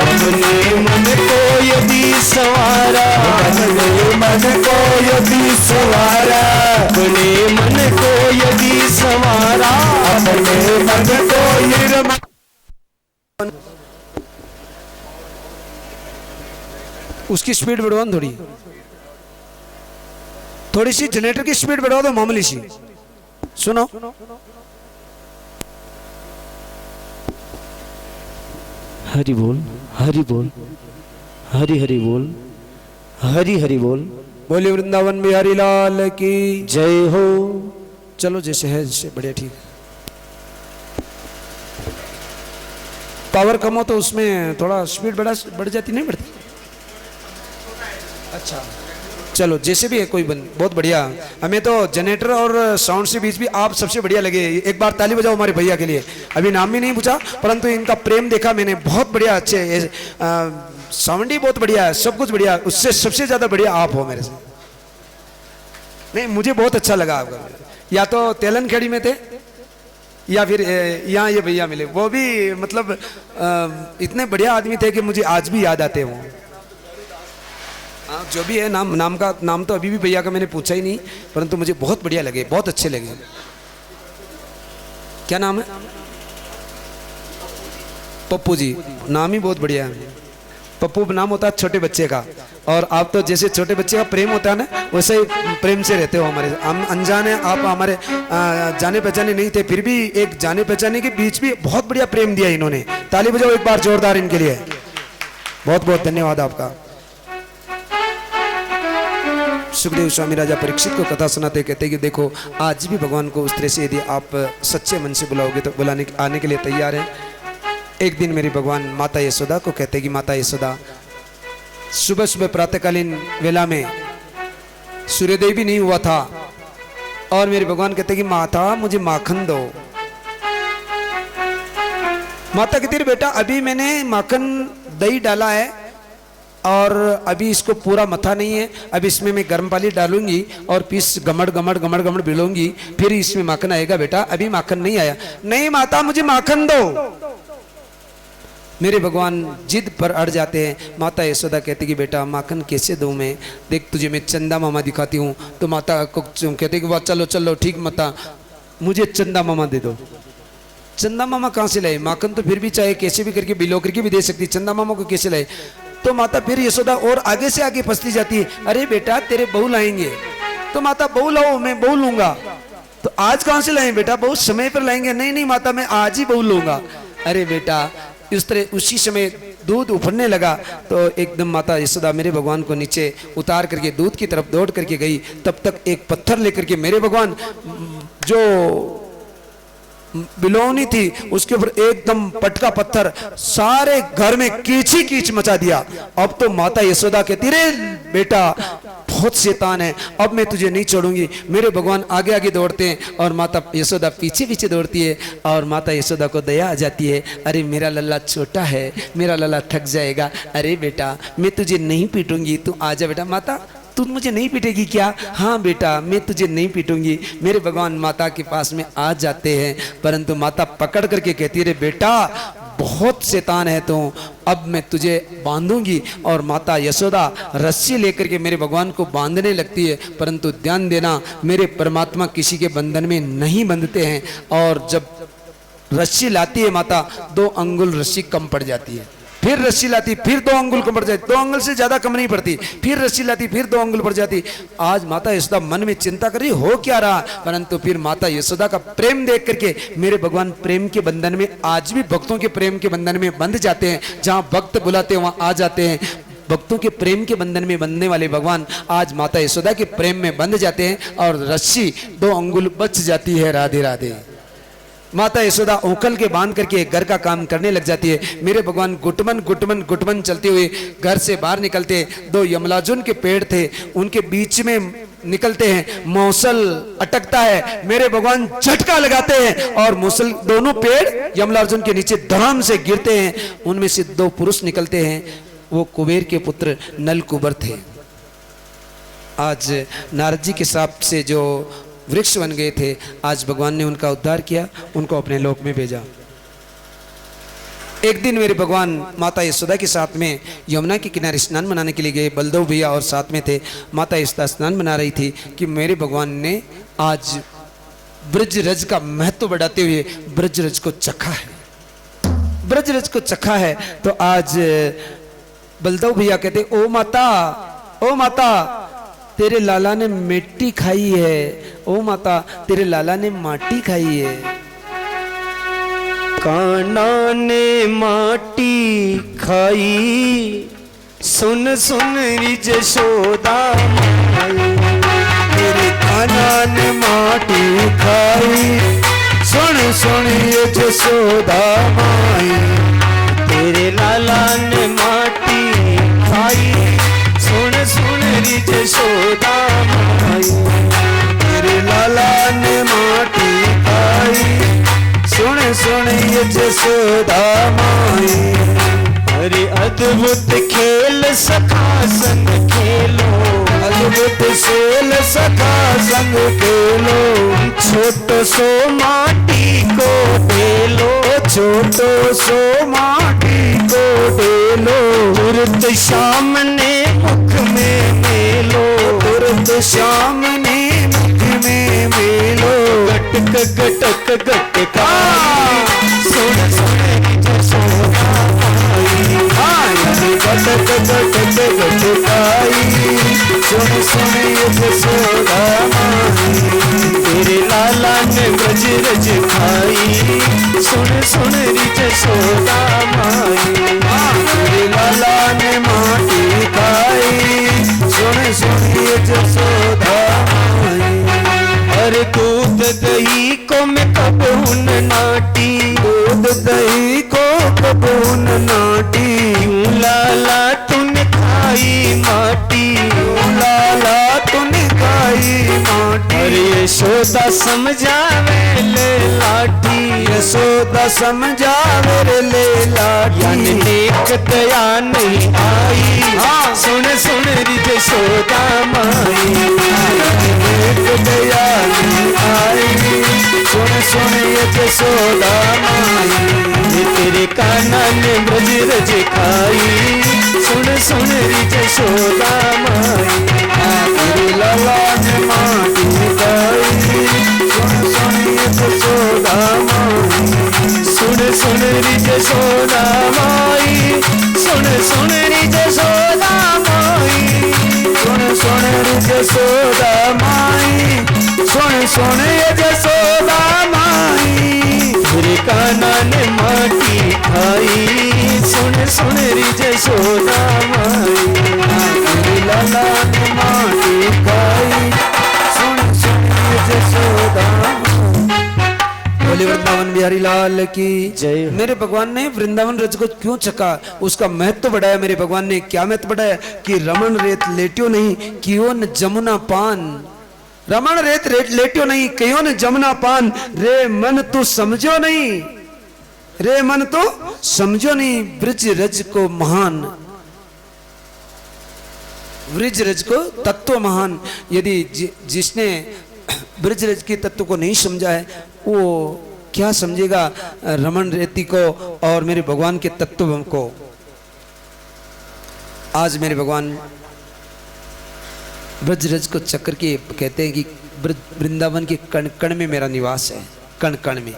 अपने मन को यदि सवारा, अपने मन को यदि सवारा, अपने मन को यदि सवारा, अपने मन को निर्मल। उसकी स्पीड बढ़वा थोड़ी सी, जनरेटर की स्पीड बढ़वा दो मामूली सी। सुनो। हरि बोल, हरि बोल, हरि हरि बोल, हरि हरि बोल। बोले वृंदावन बिहारी लाल की। जय हो। चलो जैसे है जैसे बढ़िया, ठीक है। पावर कम हो तो उसमें थोड़ा स्पीड बढ़ जाती, नहीं बढ़ती? अच्छा चलो जैसे भी है, कोई बहुत बढ़िया। हमें तो जनरेटर और साउंड से बीच भी आप सबसे बढ़िया लगे। एक बार ताली बजाओ हमारे भैया के लिए। अभी नाम भी नहीं पूछा, परंतु इनका प्रेम देखा मैंने, बहुत बढ़िया, अच्छे साउंड ही बहुत बढ़िया है, सब कुछ बढ़िया। उससे सबसे ज्यादा बढ़िया आप हो मेरे से। नहीं मुझे बहुत अच्छा लगा आपका। या तो तेलन खेड़ी में थे या फिर यहाँ ये भैया मिले, वो भी मतलब इतने बढ़िया आदमी थे कि मुझे आज भी याद आते हो। जो भी है नाम तो अभी भी भैया का मैंने पूछा ही नहीं, परंतु मुझे बहुत बढ़िया लगे, बहुत अच्छे लगे। क्या नाम है? पप्पू जी, नाम ही बहुत बढ़िया है। पप्पू नाम होता है छोटे बच्चे का, और आप तो जैसे छोटे बच्चे का प्रेम होता है ना, वैसे ही प्रेम से रहते हो हमारे। हम अनजाने, आप हमारे जाने पहचाने नहीं थे, फिर भी एक जाने पहचाने के बीच भी बहुत बढ़िया प्रेम दिया इन्होंने। ताली बजाओ एक बार जोरदार इनके लिए। बहुत बहुत धन्यवाद आपका। सुखदेव स्वामी राजा परीक्षित को कथा सुनाते कहते कि देखो आज भी भगवान को उस तरह से यदि आप सच्चे मन से बुलाओगे तो आने के लिए तैयार है। एक दिन मेरे भगवान माता यशोदा को कहते कि माता यशोदा, सुबह सुबह प्रातःकालीन वेला में सूर्योदय भी नहीं हुआ था, और मेरे भगवान कहते कि माता मुझे माखन दो। माता कहती बेटा अभी मैंने माखन दही डाला है और अभी इसको पूरा मथा नहीं है, अभी इसमें मैं गर्म पानी डालूंगी और पीस गमड़ गमड़ गमड़ गमड़ बिलोंगी, फिर इसमें माखन आएगा। बेटा अभी माखन नहीं आया। नहीं माता मुझे माखन दो। मेरे भगवान जिद पर अड़ जाते हैं। माता यशोदा कहती कि बेटा माखन कैसे दूं मैं, देख तुझे मैं चंदा मामा दिखाती हूँ। तो माता को कहते कि वाह चलो चलो ठीक माता, मुझे चंदा मामा दे दो। चंदा मामा कहाँ से लाए? माखन तो फिर भी चाहे कैसे भी करके बिलो करके भी दे सकती, चंदा मामा को कैसे लाए? तो माता फिर यशोदा और आगे से आगे फंसती जाती है। अरे बेटा तेरे बहू लाएंगे। तो माता बहू लाओ, मैं बहू लूंगा। तो आज कहाँ से लाएं बेटा? बहुत समय पर लाएंगे। नहीं नहीं माता मैं आज ही बहू लूंगा। अरे बेटा इस तरह उसी समय दूध उफरने लगा तो एकदम माता यशोदा मेरे भगवान को नीचे उतार करके दूध की तरफ दौड़ करके गई। तब तक एक पत्थर लेकर के मेरे भगवान जो बिलोनी थी उसके ऊपर एकदम पटका पत्थर, सारे घर में कीच ही कीच मचा दिया। अब तो माता यशोदा कहती रे बेटा बहुत शैतान है, अब मैं तुझे नहीं छोड़ूंगी। मेरे भगवान आगे आगे दौड़ते हैं और माता यशोदा पीछे पीछे दौड़ती है, और माता यशोदा को दया आ जाती है। अरे मेरा लल्ला छोटा है, मेरा लल्ला थक जाएगा। अरे बेटा मैं तुझे नहीं पीटूंगी, तू आजा बेटा। माता तू मुझे नहीं पीटेगी क्या? हाँ बेटा मैं तुझे नहीं पीटूंगी। मेरे भगवान माता के पास में आ जाते हैं, परंतु माता पकड़ करके कहती रे बेटा बहुत शैतान है तू, अब मैं तुझे बांधूंगी। और माता यशोदा रस्सी लेकर के मेरे भगवान को बांधने लगती है। परंतु ध्यान देना मेरे परमात्मा किसी के बंधन में नहीं बंधते हैं। और जब रस्सी लाती है माता, 2 अंगुल रस्सी कम पड़ जाती है। फिर रस्सी लाती, फिर 2 अंगुल कम पड़ जाती, 2 अंगुल से ज्यादा कम नहीं पड़ती। फिर रस्सी लाती, फिर 2 अंगुल पड़ जाती। आज माता यशोदा मन में चिंता कर रही हो क्या रहा, परंतु फिर माता यशोदा का प्रेम देख करके मेरे भगवान प्रेम के बंधन में, आज भी भक्तों के प्रेम के बंधन में बंध जाते हैं। जहां भक्त बुलाते हैं वहां आ जाते हैं। भक्तों के प्रेम के बंधन में बंधने वाले भगवान आज माता यशोदा के प्रेम में बंध जाते हैं और रस्सी 2 अंगुल बच जाती है। राधे राधे। माता यशोदा ओखल के बांध करके घर का काम करने लग जाती है। मेरे भगवान गुटमन गुटमन गुटमन चलते हुए घर से बाहर निकलते। 2 यमलाजुन के पेड़ थे, उनके बीच में निकलते हैं। मौसल अटकता है, मेरे भगवान झटका लगाते हैं और मौसल दोनों पेड़ यमलार्जुन के नीचे धड़ाम से गिरते हैं। उनमें से 2 पुरुष निकलते हैं, वो कुबेर के पुत्र नल कुबर थे। आज नारद जी के साप से जो वृक्ष बन गए थे, आज भगवान ने उनका उद्धार किया, उनको अपने लोक में भेजा। एक दिन मेरे भगवान माता यशोदा के साथ में यमुना के किनारे स्नान मनाने के लिए गए। बलदेव भैया और साथ में थे। माता यशोदा स्नान मना रही थी कि मेरे भगवान ने आज ब्रजरज का महत्व बढ़ाते हुए ब्रजरज को चखा है, ब्रजरज को चखा है। तो आज बलदेव भैया कहते ओ माता तेरे लाला ने मिट्टी खाई है, ओ माता तेरे लाला ने माटी खाई है। कान्हा ने माटी खाई, सुन सुन री जशोदा माई। तेरे कान्हा ने माटी खाई, सुन सुन ये जसोदा माई। तेरे लाला ने माटी खाई, सुन सुन री जशोदा माई। तेरे लाला ने माटी खाई, सुन सुन ये जसोदा माई। अरे अद्भुत खेल सखा संग खेलो, अद्भुत खेल सखा संग खेलो। छोटो सो माटी को डेलो, छोटो सो माटी को डेलो। तुरंत श्याम ने मुख में मेलो, तुरंत श्याम ने मुख में मेलो। गटक गटक गटकाई, सुन सुन जसोदा माई। गटक गटक गटकाई, सुन सुन ये जसोदा माई। तेरे लाला ने ब्रज रज खाई, सुन सुन री जसोदा माई। तेरे लाला ने माटी खाई, सुन सुन ये जसोदा माई। अरे दूध दही को मैं कबहू न नाटी, दूध दही को कबून नाटी। यूं लाला तूने खाई माटी, लाला तूने खाई माटी। अरे यशोदा समझावे ले लाठी, यशोदा समझावे रे ले लाठी। यानी देख दया नहीं आई, हाँ। सुन सुन री जशोदा माई। देख दया नहीं आई, सुन सुन ये जसोदा माई। ये तेरे कान्हा ने ब्रज रज खाई, सुन सुन री जशोदा माई। तेरे लाला ने माटी खाई, सुन सुन ये जसोदा माई। सुन सुन री जशोदा माई, सुन सुन री जशोदा माई। सुन सुन रे जसोदा माई, सुन सुन ये जसोदा माई। तेरे कान्हा ने माटी खाई, सुन सुन री जशोदा माई। तेरे लाला ने माटी खाई, सुन सुन ये जसोदा माई। बोले वृंदावन बिहारी लाल की जय। मेरे भगवान ने वृंदावन रज को क्यों चका, उसका महत्व बढ़ाया। मेरे भगवान ने क्या महत्व बढ़ाया कि रमन रेत लेट्यो नहीं, कियो न जमुना पान। रमन रेत लेट्यो नहीं, कियो न जमुना पान। रे मन तू समझो नहीं, रे मन तो समझो नहीं ब्रज रज को महान। ब्रज रज को तत्व महान। यदि जिसने ब्रज रज के तत्व को नहीं समझा है, वो क्या समझेगा रमन रेती को और मेरे भगवान के तत्व को। आज मेरे भगवान ब्रजरज को चक्कर के कहते हैं कि वृंदावन के कण कण में मेरा निवास है, कण कण में।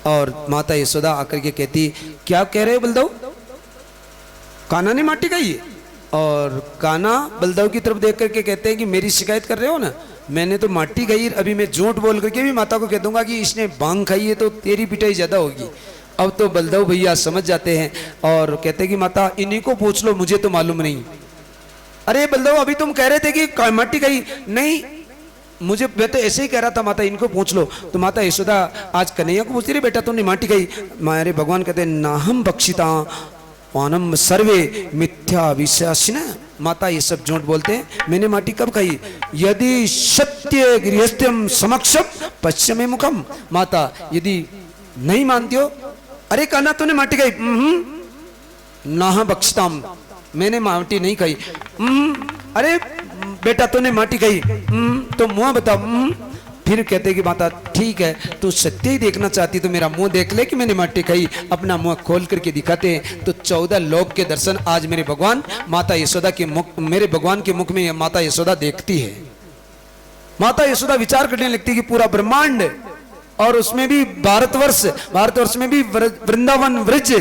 और माता यशोदा आकर के कहती, क्या कह रहे हो बलदेव, कान्हा ने माटी खाई है। और कान्हा बलदेव की तरफ देख करके कहते हैं कि मेरी शिकायत कर रहे हो ना, मैंने तो माटी खाई। अभी मैं झूठ बोल करके भी माता को कह दूंगा कि इसने भांग खाई है तो तेरी पिटाई ज्यादा होगी। अब तो बलदेव भैया समझ जाते हैं और कहते हैं कि माता इन्हीं को पूछ लो, मुझे तो मालूम नहीं। अरे बलदेव अभी तुम कह रहे थे कि माटी खाई नहीं, मुझे मैं तो ऐसे ही कह रहा था माता इनको पूछ लो। तो माता यशोदा आज कन्हैया को पूछती रही, बेटा तुमने माटी खाई। हमारे भगवान कहते हैं नाहम बक्षिता वानम सर्वे मिथ्या विश्वासिना। माता ये सब झूठ बोलते हैं, मैंने माटी कब खाई। यदि सत्य गृहस्थ्यम समक्षम पश्चिमे मुखम। माता यदि नहीं मानती हो, अरे कान्हा तूने माटी खाई, नाह बक्षताम, मैंने माटी नहीं खाई। अरे बेटा तूने माटी खाई, तो मुंह बता। फिर कहते कि माता ठीक है, तू सत्य ही देखना चाहती तो मेरा मुंह देख ले कि मैंने माटी खाई। अपना मुंह खोल करके दिखाते हैं तो 14 लोक के दर्शन आज मेरे भगवान माता यशोदा के मुख, मेरे भगवान के मुख में माता यशोदा देखती है। माता यशोदा विचार करने लगती है कि पूरा ब्रह्मांड और उसमें भी भारतवर्ष में भी वृंदावन व्रज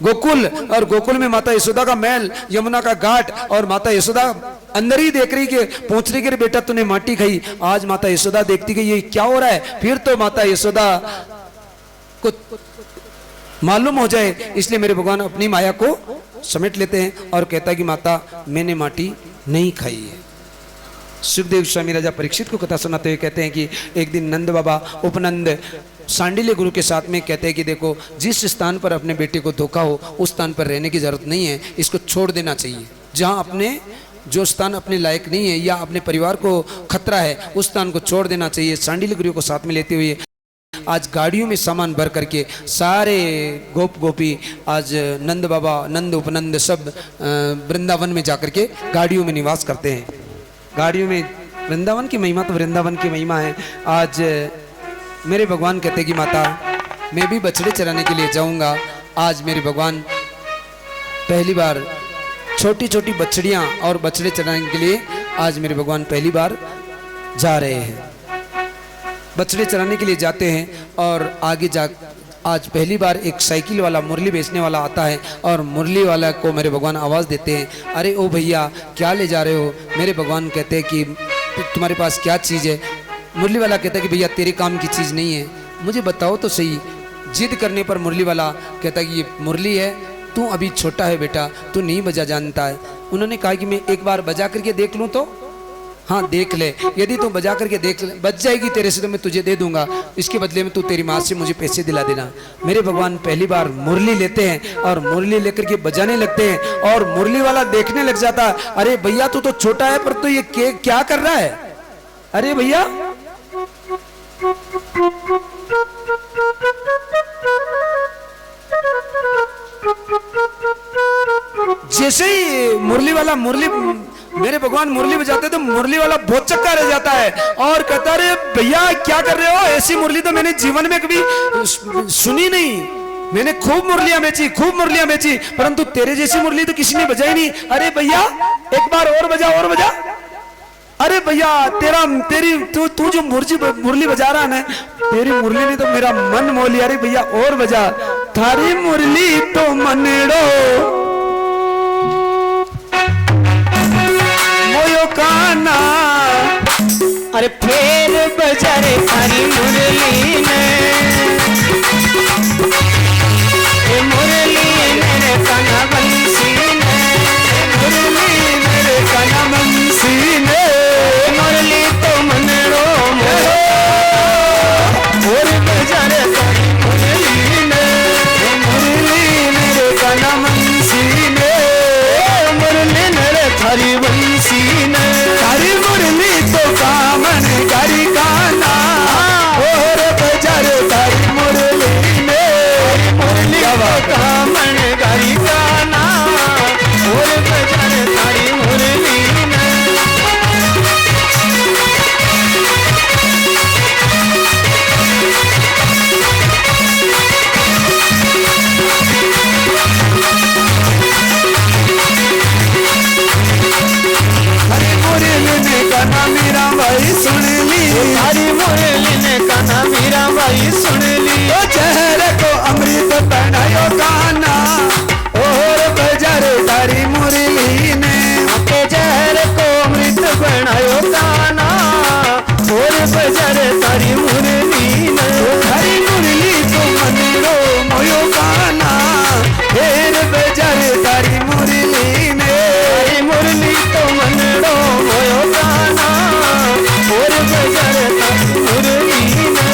गोकुल, और गोकुल में माता यशोदा का महल, यमुना का घाट, और माता यशोदा अंदर ही देख रही कि पूछ रही कि बेटा तूने माटी खाई। आज माता यशोदा देखती कि ये क्या हो रहा है, फिर तो माता यशोदा को मालूम हो जाए, इसलिए मेरे भगवान अपनी माया को समेट लेते हैं और कहता है कि माता मैंने माटी नहीं खाई है। सुखदेव स्वामी राजा परीक्षित को कथा सुनाते हुए कहते हैं कि एक दिन नंद बाबा उपनंद सांडिल्य गुरु के साथ में कहते हैं कि देखो, जिस स्थान पर अपने बेटे को धोखा हो उस स्थान पर रहने की जरूरत नहीं है, इसको छोड़ देना चाहिए। जहां अपने जो स्थान अपने लायक नहीं है या अपने परिवार को खतरा है उस स्थान को छोड़ देना चाहिए। सांडिल्य गुरु को साथ में लेते हुए आज गाड़ियों में सामान भर करके सारे गोप गोपी आज नंद बाबा नंद उपनंद सब वृंदावन में जाकर के गाड़ियों में निवास करते हैं। गाड़ियों में वृंदावन की महिमा तो वृंदावन की महिमा है। आज मेरे भगवान कहते हैं कि माता मैं भी बछड़े चराने के लिए जाऊंगा। आज मेरे भगवान पहली बार छोटी छोटी बछड़ियां और बछड़े चराने के लिए आज मेरे भगवान पहली बार जा रहे हैं, बछड़े चराने के लिए जाते हैं। और आगे जा आज पहली बार एक साइकिल वाला मुरली बेचने वाला आता है और मुरली वाला को मेरे भगवान आवाज़ देते हैं, अरे ओ भैया क्या ले जा रहे हो। मेरे भगवान कहते हैं कि तुम्हारे पास क्या चीज़ है। मुरली वाला कहता है कि भैया तेरे काम की चीज़ नहीं है, मुझे बताओ तो सही। जिद करने पर मुरली वाला कहता है कि ये मुरली है, तू अभी छोटा है बेटा, तू नहीं बजा जानता है। उन्होंने कहा कि मैं एक बार बजा करके देख लूँ तो, हाँ देख ले, यदि तू बजा करके देख ले, बच जाएगी तेरे से तो मैं तुझे दे दूंगा, इसके बदले में तू तेरी माँ से मुझे पैसे दिला देना। मेरे भगवान पहली बार मुरली लेते हैं और मुरली लेकर के बजाने लगते हैं और मुरली वाला देखने लग जाता है, अरे भैया तू तो छोटा है पर तू ये क्या कर रहा है, अरे भैया। जैसे ही मुरली वाला मेरे भगवान मुरली बजाते तो मुरली वाला बहुत चक्का रह जाता है और कहता है भैया क्या कर रहे हो, ऐसी मुरली तो मैंने जीवन में कभी सुनी नहीं। मैंने खूब मुरलियां बेची परंतु तेरे जैसी मुरली तो किसी ने बजाई नहीं। अरे भैया एक बार और बजा। अरे भैया तू जो मुरली बजा रहा है, तेरी मुरली ने तो मेरा मन मोह लिया। अरे भैया और बजा, थारी मुरली तो मनड़ो मोयो काना। अरे फिर बजा रे थारी मुरली ने, मुरली मेरे काना बंसी ने, मुरली मेरे काना बंसी ने, मुरली तो मनड़ो और बजा रे थारी मुरली ने, मुरली मेरे काना बंसी ने, मुरली मेरे थारी बंसी ने, थारी मुरली तो कामन गारी गाना और बजा रे थारी मुरली ने, मुरली तो कामन गारी गाना और बजा रे थारी मुरली ने। काना मीरा भाई सुन ली, थारी मुरली ने काना मीरा भाई सुन ली। ओ चेहरे को अमृत पहनायो काना और बजा रे थारी मुरली ने, आपके चेहरे को अमृत पहनायो काना और बजा रे थारी मुरली ने, थारी मुरली तो मनड़ो मोयो काना फिर बजा रे थारी मुरली ने, थारी मुरली तो मनड़ो मोयो काना और बजा रे थारी मुरली ने।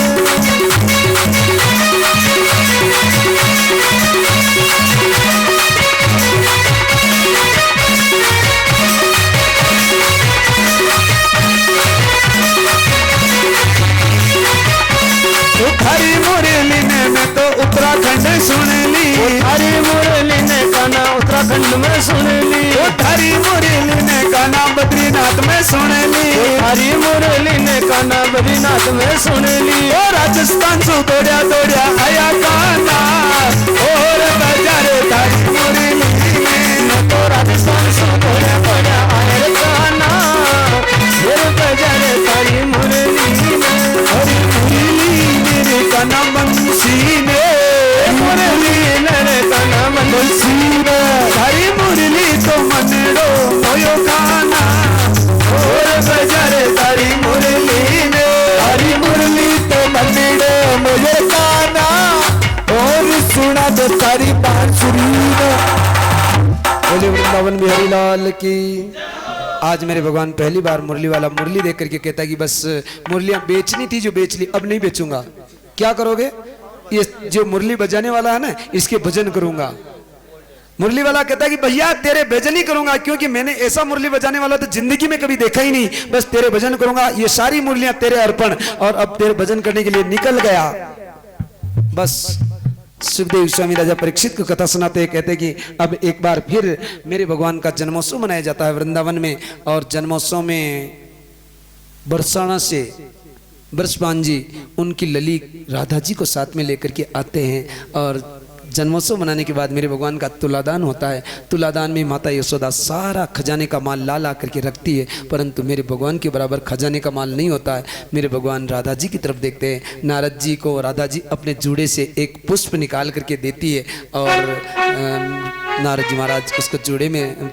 थारी मुरली ने मैं तो उत्तराखंड सुन ली, थारी मुरली ने गाना उत्तराखंड में सुन ली, थारी मुरली ने गाना बद्रीनाथ में सुन ली, थारी मुरली ने गाना बद्रीनाथ में सुन ली। और राजस्थान से दौड़िया दौड़िया आया गाना और बजा रे थारी मुरली ने, तो राजस्थान से दौड़िया दौड़िया आया गाना फिर बजा रे थारी मुरली ने, थारी मुरली मेरे काना बंसी ने, मुरली मेरे काना बंसी ने, थारी मुरली तो मनड़ो मोयो काना। और बजारे सारी मुरली ने, सारी मुरली तो मंदिर मुझे गाना और सुना दो सारी बांसुरी ने। बोले वृंदावन बिहारी लाल की। आज मेरे भगवान पहली बार मुरली वाला मुरली देख करके कहता है कि बस मुरलियां बेचनी थी जो बेच ली, अब नहीं बेचूंगा। क्या करोगे? ये जो मुरली बजाने वाला है ना, इसके भजन करूंगा। मुरली वाला कहता है कि भैया तेरे भजन ही करूंगा, क्योंकि मैंने ऐसा मुरली बजाने वाला तो जिंदगी में कभी देखा ही नहीं, बस तेरे भजन करूंगा, ये सारी मुरलियां तेरे अर्पण। और अब तेरे भजन करने के लिए निकल गया। बस सुखदेव स्वामी राजा परीक्षित को कथा सुनाते हैं, कहते हैं कि अब एक बार फिर मेरे भगवान का जन्मोत्सव मनाया जाता है वृंदावन में। और जन्मोत्सव में बरसाना से ब्रजपान जी उनकी लली राधा जी को साथ में लेकर के आते हैं। और जन्मोत्सव मनाने के बाद मेरे भगवान का तुलादान होता है। तुलादान में माता यशोदा सारा खजाने का माल ला करके रखती है, परंतु मेरे भगवान के बराबर खजाने का माल नहीं होता है। मेरे भगवान राधा जी की तरफ देखते हैं। नारद जी को राधा जी अपने जूड़े से एक पुष्प निकाल करके देती है और नारद जी महाराज उसको जूड़े में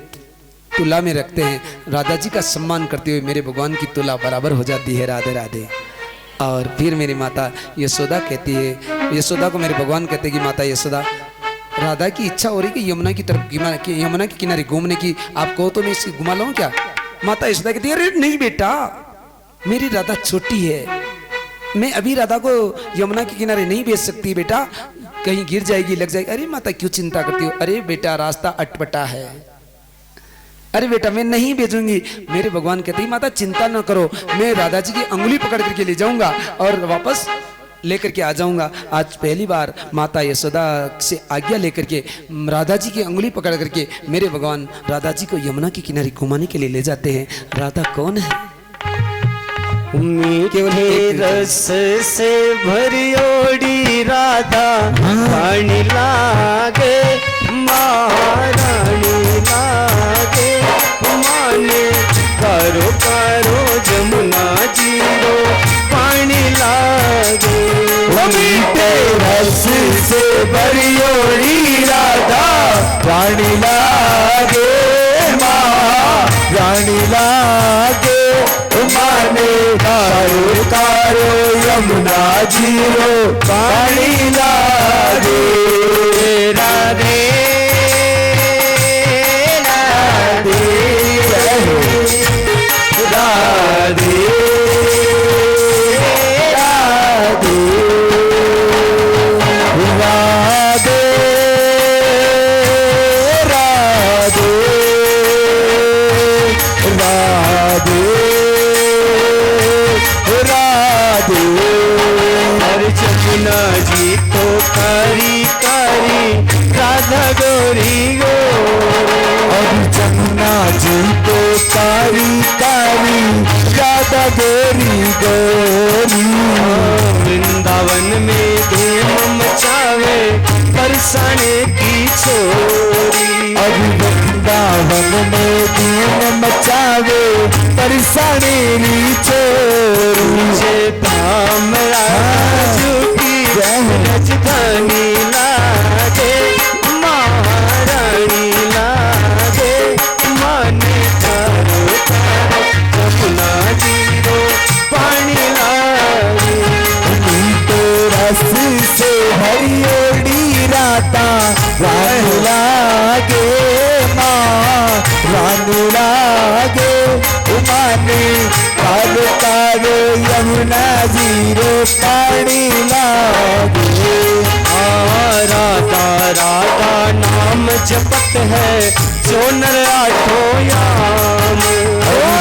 तुला में रखते हैं। राधा जी का सम्मान करते हुए मेरे भगवान की तुला बराबर हो जाती है। राधे राधे। और फिर मेरी माता यशोदा कहती है, यशोदा को मेरे भगवान कहते हैं कि माता यशोदा, राधा की इच्छा हो रही कि यमुना की तरफ, यमुना के किनारे घूमने की, आप कहो तो मैं इसे घुमा लाऊं क्या? माता यशोदा कहती है, अरे नहीं बेटा, मेरी राधा छोटी है, मैं अभी राधा को यमुना के किनारे नहीं भेज सकती बेटा, कहीं गिर जाएगी, लग जाएगी। अरे माता क्यों चिंता करती हो? अरे बेटा रास्ता अटपटा है, अरे बेटा मैं नहीं भेजूंगी। मेरे भगवान कहते हैं माता चिंता न करो, मैं राधा जी की अंगुली पकड़ करके ले जाऊंगा और वापस लेकर के आ जाऊंगा। आज पहली बार माता यशोदा से आज्ञा लेकर के राधा जी की अंगुली पकड़ करके मेरे भगवान राधा जी को यमुना के किनारे घुमाने के लिए ले जाते हैं। राधा कौन है? मीठे रस से भरियोड़ी राधा पानी लागे, महारानी लागे, माने करो करो जमुना जीरो पानी लागे। मीठे रस से भरियोड़ी राधा पानी लागे, महारानी लागे, माने कारो कारो यमुना जीरो पानी लागे। राधे राधे राधे राधे राधे राधे राधे राधे। हर जमुना जी तो कारी कारी राधा गोरी गो, और जमुना जी तो कारी कारी राधा गोरी गोरी। वृंदावन में धूम मचावे बरसाने की छोरी, और वृंदावन में धूम मचावे बरसाने की छोरी। मुझे धाम राजू की राजधानी लागे, महारानी लागे, माने चारो तारो जमुना जीरो पानी लागे। मीठे रस से हरियोड़ी राधा रानी लागे, माँ रानी लागे, माने कालो कालो यमुना जीरो पानी लागे। राधा राधा नाम जपत है जो नर आठो याम,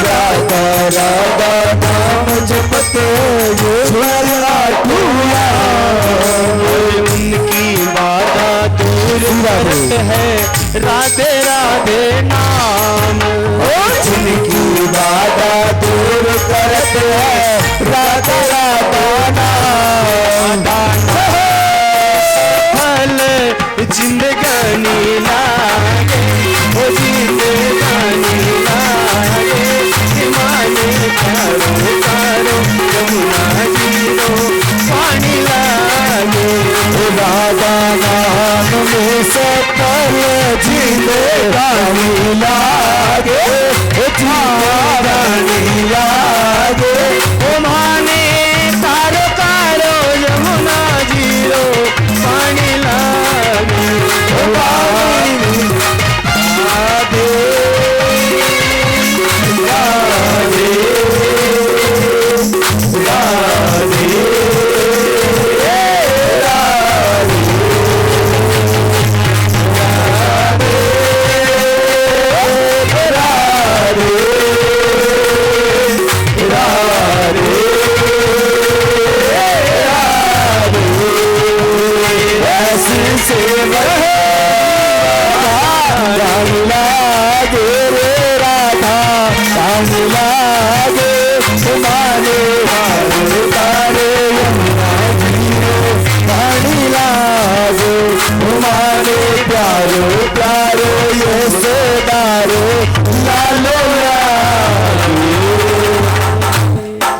राधा राधा नाम जपत जो नर आठो याम। उनकी बाधा दूर करत है राधे राधे नाम, जिनकी बाधा दूर करत है राधा राधा नाम। फल जिंदगानी लागे, ओ जिंदगानी लागे, माने करो करो यमुना जीरो पानी लागे। राधा नाम में से फल जिंदगानी लागे जिंदगानी लागे ओ माने तारो कारो यमुना जीरो पानी लागे ओ पानी लागे लागे लागे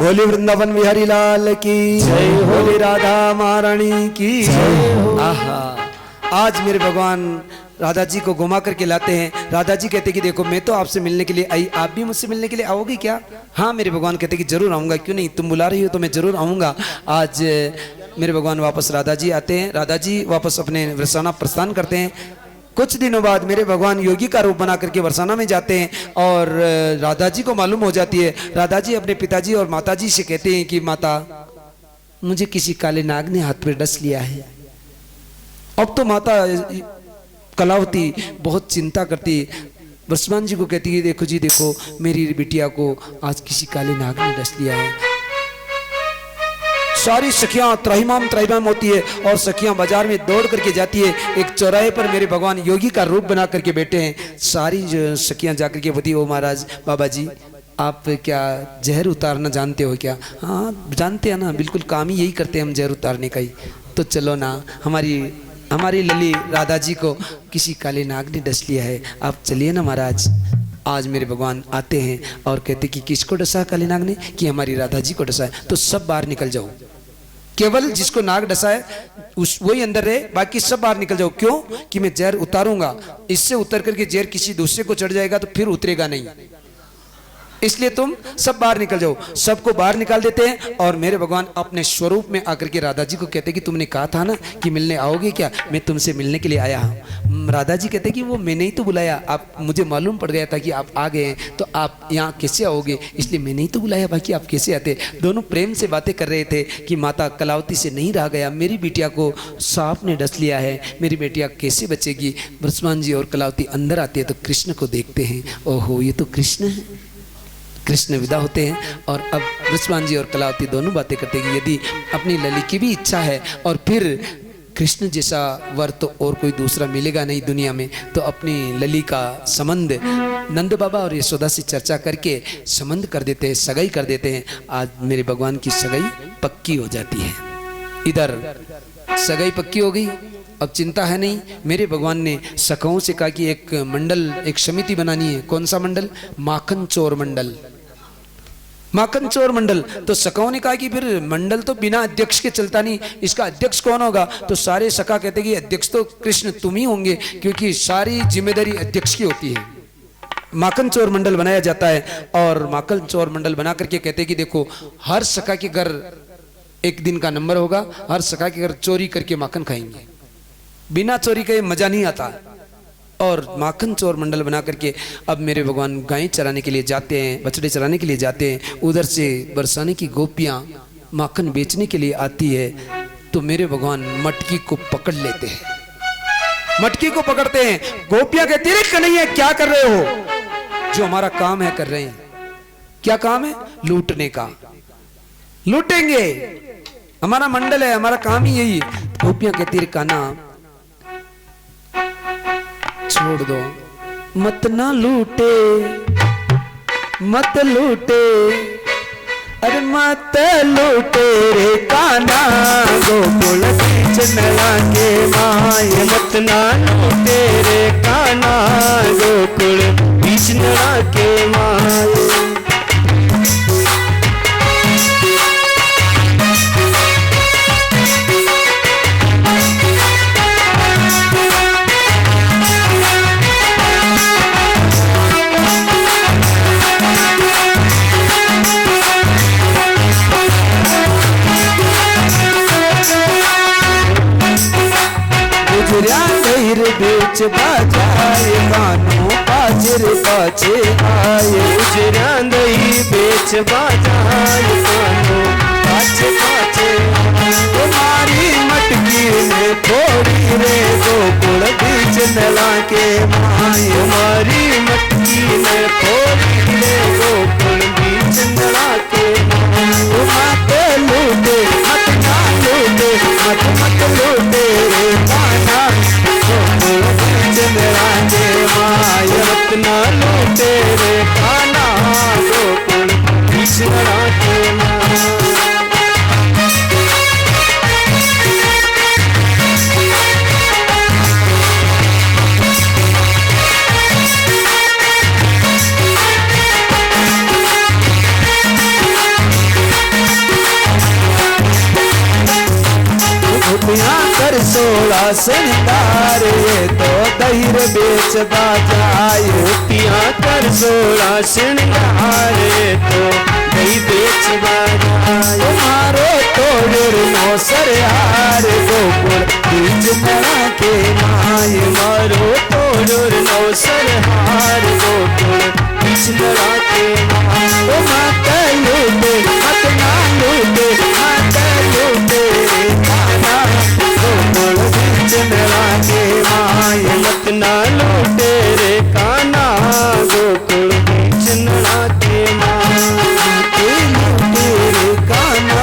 बोली वृंदावन बिहारी लाल की जय, बोली राधा महारानी की जय। आहा, आज मेरे भगवान राधा जी को घुमा करके लाते हैं। राधा जी कहते कि देखो मैं तो आपसे मिलने के लिए आई, आप भी मुझसे मिलने के लिए आओगे क्या? हाँ, मेरे भगवान कहते कि जरूर आऊँगा, क्यों नहीं, तुम बुला रही हो तो मैं जरूर आऊँगा। आज मेरे भगवान वापस राधा जी आते हैं, राधा जी वापस अपने वरसाना प्रस्थान करते हैं। कुछ दिनों बाद मेरे भगवान योगी का रूप बना करके वरसाना में जाते हैं और राधा जी को मालूम हो जाती है। राधा जी अपने पिताजी और माताजी से कहते हैं कि माता, मुझे किसी काले नाग ने हाथ पे डस लिया है। अब तो माता कलावती बहुत चिंता करती, बृहस्पति जी को कहती है देखो जी देखो, मेरी बिटिया को आज किसी काले नाग ने डस लिया है। सारी सखियां त्राहिमाम होती है और सखियां बाजार में दौड़ करके जाती है। एक चौराहे पर मेरे भगवान योगी का रूप बना करके बैठे हैं। सारी जो सखियां जाकर के बोती, ओ महाराज बाबा जी आप क्या जहर उतारना जानते हो क्या? हाँ जानते हैं ना, बिल्कुल काम ही यही करते हैं हम, जहर उतारने का ही। तो चलो ना, हमारी लली राधा जी को किसी काले नाग ने डस लिया है, आप चलिए ना महाराज। आज मेरे भगवान आते हैं और कहते कि किसको डसा काले नाग ने? कि हमारी राधा जी को डसा है। तो सब बाहर निकल जाओ, केवल जिसको नाग डसा है वही अंदर रहे, बाकी सब बाहर निकल जाओ। क्यों? कि मैं जहर उतारूंगा, इससे उतर करके जहर किसी दूसरे को चढ़ जाएगा तो फिर उतरेगा नहीं, इसलिए तुम सब बाहर निकल जाओ। सबको बाहर निकाल देते हैं और मेरे भगवान अपने स्वरूप में आकर के राधा जी को कहते कि तुमने कहा था ना कि मिलने आओगे क्या, मैं तुमसे मिलने के लिए आया हूँ। राधा जी कहते कि वो मैंने ही तो बुलाया, आप मुझे मालूम पड़ गया था कि आप आ गए हैं, तो आप यहाँ कैसे आओगे, इसलिए मैंने ही तो बुलाया, बाकी आप कैसे आते। दोनों प्रेम से बातें कर रहे थे कि माता कलावती से नहीं रहा गया, मेरी बिटिया को सांप ने डस लिया है, मेरी बेटिया कैसे बचेगी। बृहस्पति जी और कलावती अंदर आते हैं तो कृष्ण को देखते हैं, ओहो ये तो कृष्ण है। कृष्ण विदा होते हैं और अब बृहस्पति जी और कलावती दोनों बातें करते हैं कि यदि अपनी लली की भी इच्छा है और फिर कृष्ण जैसा वर तो और कोई दूसरा मिलेगा नहीं दुनिया में, तो अपनी लली का संबंध नंद बाबा और यशोदा से चर्चा करके संबंध कर देते हैं, सगाई कर देते हैं। आज मेरे भगवान की सगाई पक्की हो जाती है। इधर सगाई पक्की हो गई, अब चिंता है नहीं। मेरे भगवान ने सखाओं से कहा कि एक मंडल, एक समिति बनानी है। कौन सा मंडल? माखन चोर मंडल। माखन चोर मंडल। तो सखाओं ने कहा कि फिर मंडल तो बिना अध्यक्ष के चलता नहीं, इसका अध्यक्ष कौन होगा? तो सारे सखा कहते कि अध्यक्ष तो कृष्ण तुम ही होंगे, क्योंकि सारी जिम्मेदारी अध्यक्ष की होती है। माखन चोर मंडल बनाया जाता है और माखन चोर मंडल बना करके कहते कि देखो, हर सखा के घर एक दिन का नंबर होगा, हर सखा के घर चोरी करके माखन खाएंगे, बिना चोरी के मजा नहीं आता। और माखन चोर मंडल बना करके अब मेरे भगवान गाय चराने के लिए जाते हैं, बछड़े चराने के लिए जाते हैं। उधर से बरसाने की गोपियां माखन बेचने के लिए आती है, तो मेरे भगवान मटकी को पकड़ लेते हैं। मटकी को पकड़ते हैं, गोपियां कहती है कन्हैया क्या कर रहे हो? जो हमारा काम है कर रहे हैं। क्या काम है? लूटने का। लूटेंगे, हमारा मंडल है, हमारा काम ही यही। गोपियां कहती है कान्हा छोड़ दो, मत ना लूटे, मत लूटे, अरे मत लूटे रे कान्हा, गोकुल बीच नला के माय। मत ना लूटे रे कान्हा, गोकुल बीच नला के माय। बीच बाजाए कानों पाचर पाचे आए गुजरां दही बेच बाजाए कानों पाचे पाचे तुम्हारी मटकी ने थोड़ी रे गोकुल बीच नला के माए हमारी मटकी में थोड़ी रे गोकुल बीच नला के मत लूटे मत ना लूटे मत मत लूटे रे काना गोकुल बीच नला के माए मत ना लूटे रे काना गोकुल बीच नला के कर 16 श्रृंगार ये तो दहीर बेच बाजाए पिया कर 16 श्रृंगार तो दही बेच बाजाए तुम्हारो तोड़ नो सरहार गोकुल बीच नला के माए मारो तोड़ नौ सरहार गोकुल बीच नला के मत लूटे मत ना लूटे मत लूटे रे काना गोकुल बीच नला के माए मत ना लूटे रे काना गोकुल बीच नला के लूटे रे काना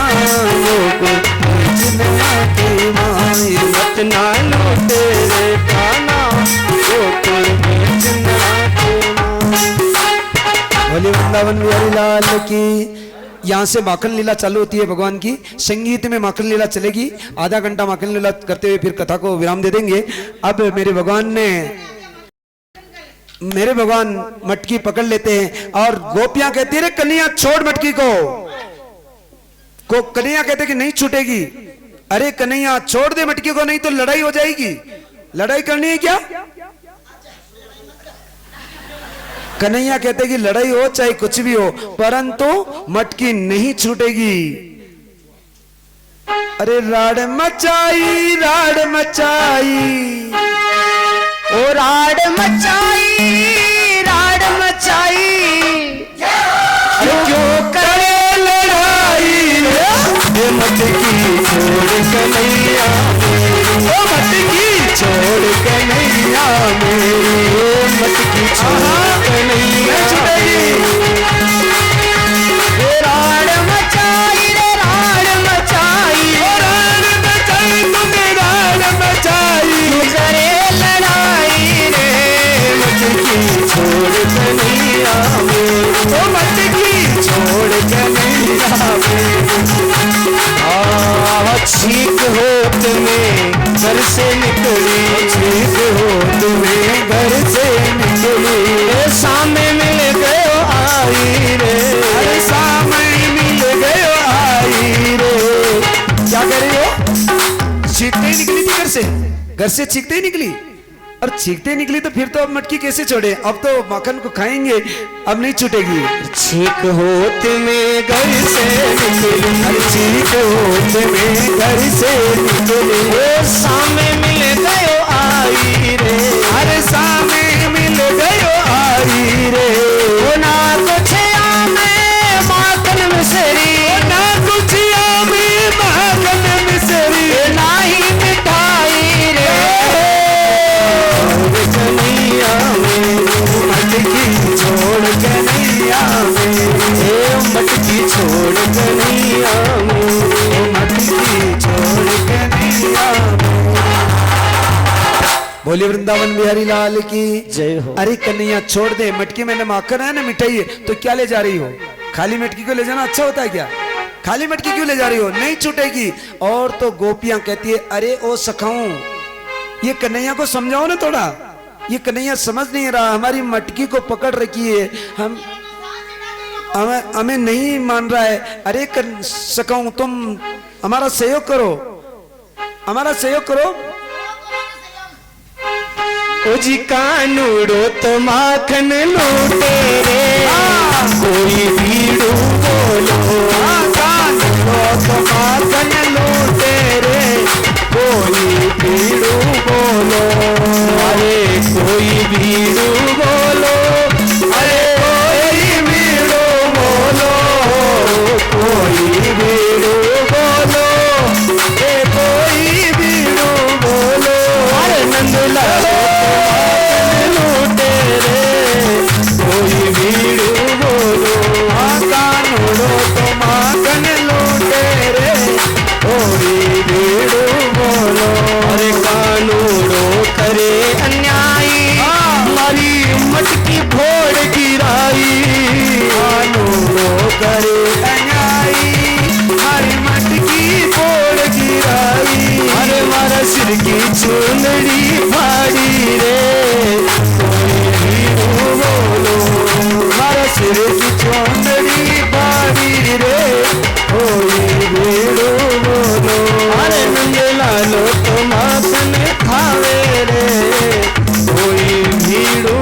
गोकुल बीच नला के माए मत ना लूटे रे काना गोकुल बीच नला के बोले वृंदावन बिहारी लाल की। यहाँ से माखन लीला चालू होती है भगवान की, संगीत में माखन लीला चलेगी। आधा घंटा माखन लीला करते हुए फिर कथा को विराम दे देंगे। अब मेरे भगवान मटकी पकड़ लेते हैं और गोपियां कहती है कन्हैया छोड़ मटकी को कन्हैया कहते कि नहीं छूटेगी। अरे कन्हैया छोड़ दे मटकी को, नहीं तो लड़ाई हो जाएगी। लड़ाई करनी है क्या? कन्हैया कहते कि लड़ाई हो चाहे कुछ भी हो, परंतु मटकी नहीं छूटेगी। अरे राड मचाई राड मचाई ओ राड मचाई राड मचाई अरे क्यों करे लड़ाई रे मटकी छोड़ कन्हैया ओ मटकी छोड़ कन्हैया मेरी मटकी छोड़ कन्हैया राड मचाई रे राड मचाई राड मचाई तुम्हें राड मचाई करे लड़ाई रे मटकी छोड़ कन्हैया ओ मटकी छोड़ कन्हैया छीक होत में घर से निकली छीक होत में घर से निकली सामने मिल गयो आई रे अरे सामने मिल गयो आई रे। क्या कर रही हो? छींकते ही निकली थी घर से छींकते ही निकली। और छींकते निकली तो फिर तो अब मटकी कैसे छोड़े? अब तो माखन को खाएंगे, अब नहीं छूटेगी। छीक होत में घर से निकली अरे छीक होत में घर से निकली सामने मिल गयो आई रे अरे सामने मिल गयो आई रे। ओ ना कुछ आमे माखन मिसरी ना कुछ आमे माखन मिसरी ना ही मिठाई रे कन्हैया मटकी छोड़ कन्हैया मटकी छोड़ कन्हैया मटकी छोड़ कन्हैया। बोले वृंदावन बिहारी लाल की जय हो। अरे कन्हैया छोड़ दे, मटकी में न माखन है न मिठाई है, तो क्या ले जा रही हो? खाली मटकी को ले जाना अच्छा होता है क्या? खाली मटकी क्यों ले जा रही हो? नहीं छूटेगी। और तो गोपियां कहती है अरे ओ सखाऊं, ये कन्हैया को समझाओ ना थोड़ा, ये कन्हैया समझ नहीं रहा, हमारी मटकी को पकड़ रखी है, हमें नहीं मान रहा है। अरे सखाऊं तुम हमारा सहयोग करो, हमारा सहयोग करो। ओ जी कानूड़ो तो माखन लूटे रे कोई भीड़ू बोलो कानूड़ो तो माखन लूटे रे कोई भीड़ू बोलो करे अन्यायी, हमारी मटकी फोड़ गिराई। कानू रो करे अन्यायी, हमारी मटकी फोड़ गिराई। अरे मारा सिर की चुनरी फाड़ी रे, कोई हीरो बोलो। मारा सिर की चुनरी फाड़ी रे, कोई हीरो बोलो। अरे नंगे लालो तो माखन खावे रे, कोई हीरो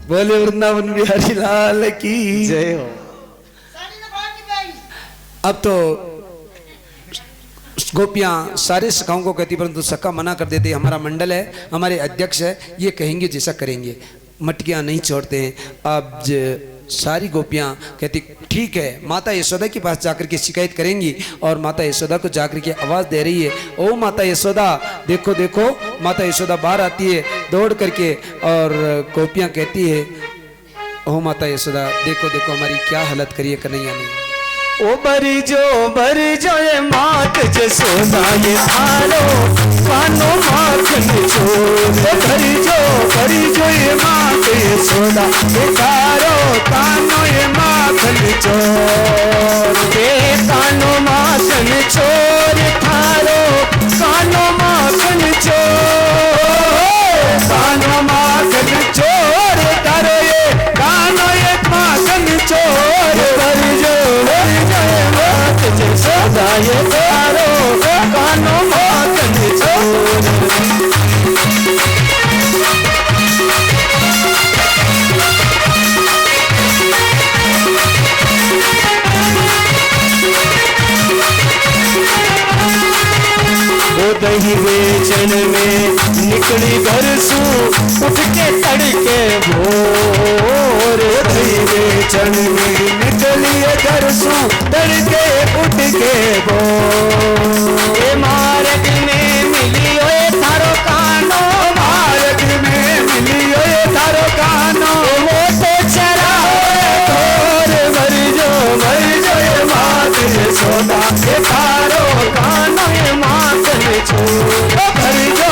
बोले वृंदावन बिहारी लाल की जय हो। अब तो गोपियां सारे सखाओं को कहती, परंतु सखा मना कर देते। हमारा मंडल है, हमारे अध्यक्ष है, ये कहेंगे जैसा करेंगे, मटकियां नहीं छोड़ते हैं। अब सारी गोपियां कहती ठीक है, माता यशोदा के पास जाकर के शिकायत करेंगी। और माता यशोदा को जाकर के आवाज़ दे रही है, ओ माता यशोदा देखो देखो। माता यशोदा बाहर आती है दौड़ करके, और गोपियां कहती है, ओ माता यशोदा देखो देखो हमारी क्या हालत करी है कन्हैया ने। ओ बरी जो ये मात जसोदा ये थारो कानो माखन चोर। बरी जो ये मात यशोदा ये थारो कानो ये माखन चोर। के कानो माखन चोर थारो कानो माखन चोर। कानो माखन चोर तारो ये कानो ये माखन चोर। बरी जो ये मात जसोदा ये थारो कानो माखन चोर। दही बेचन में निकली घर सू उठ के तड़के भोर। दही बेचन में निकली घर सू तड़के उठ के भोर। मार्ग में मिली ओए थारो कानो, मार्ग में मिली ओए थारो कानो। वो तो चरा थोर भर जो ये मात यशोदा ये थारो कानो ये माखन चोर। भर जो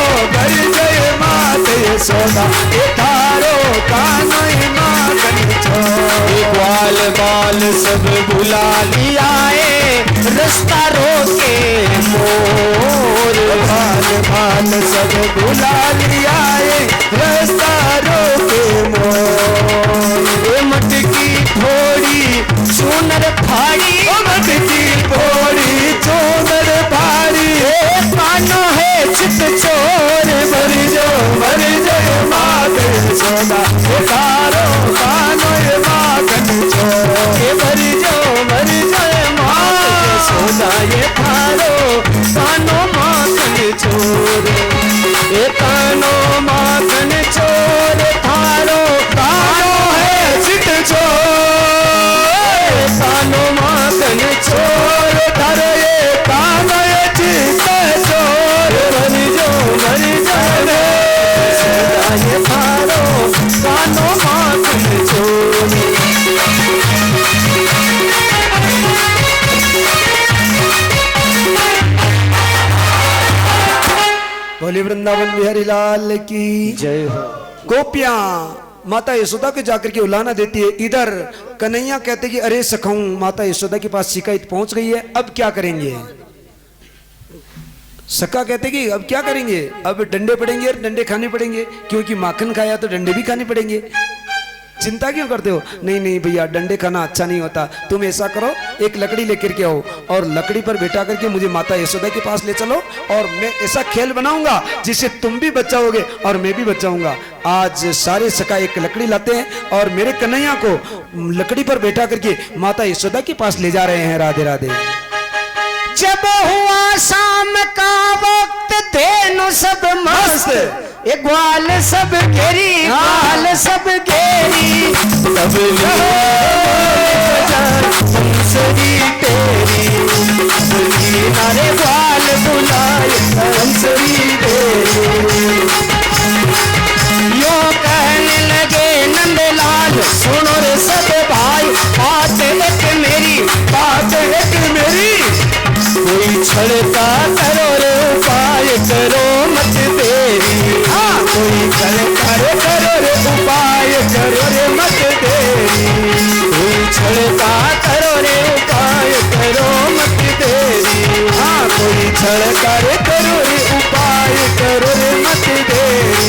ये मात यशोदा ये थारो कानो ये माखन चोर। ग्वाल बाल सब बुला लिया रास्ता रोके मोर। बाल सब बुला लिया रास्ता रोके मोर। मटकी थोड़ी चूनर फाड़ी, मटकी फोड़ी चूनर फाड़ी। कानो है चित चोर। भरी जो मात यशोदा ये थारो कानो ये माखन चोर। भरी जो मात यशोदा ये थारो कानो माखन चोर। ये कानो माखन चोर थारो कानो है चित चोर। कानो माखन चोर थारो ये कानो ये चित चोर। भरी जो ये थारो कानो माखन चोर। बोले वृंदावन बिहारी लाल की जय हो। गोपियां माता यशोदा को जाकर के उलाना देती है। इधर कन्हैया कहते कि अरे सखाऊं, माता यशोदा के पास शिकायत पहुंच गई है, अब क्या करेंगे। सखा कहते कि अब क्या करेंगे, अब डंडे पड़ेंगे और डंडे खाने पड़ेंगे, क्योंकि माखन खाया तो डंडे भी खाने पड़ेंगे। चिंता क्यों करते हो। नहीं भैया डंडे खाना अच्छा नहीं होता, तुम ऐसा करो एक लकड़ी लेकर के आओ और लकड़ी पर बैठा करके मुझे माता यशोदा के पास ले चलो, और मैं ऐसा खेल बनाऊंगा जिससे तुम भी बचाओगे और मैं भी बचाऊंगा। आज सारे सखा एक लकड़ी लाते हैं और मेरे कन्हैया को लकड़ी पर बैठा करके माता यशोदा के पास ले जा रहे हैं। राधे राधे। जब हुआ शाम का वक्त धेनु सब मस्त, एक ग्वाल सब घेरी, ग्वाल सब घेरी, तब हंसरी तेरी नारे ग्वाल बुलाए हंसरी तेरी। यो कहने लगे नंदलाल सुनो रे सब भाई, बात एक मेरी, बात एक मेरी, कोई छड़ता करो रे उपाय करो। छल कर करो रे उपाय करो रे मत देरी।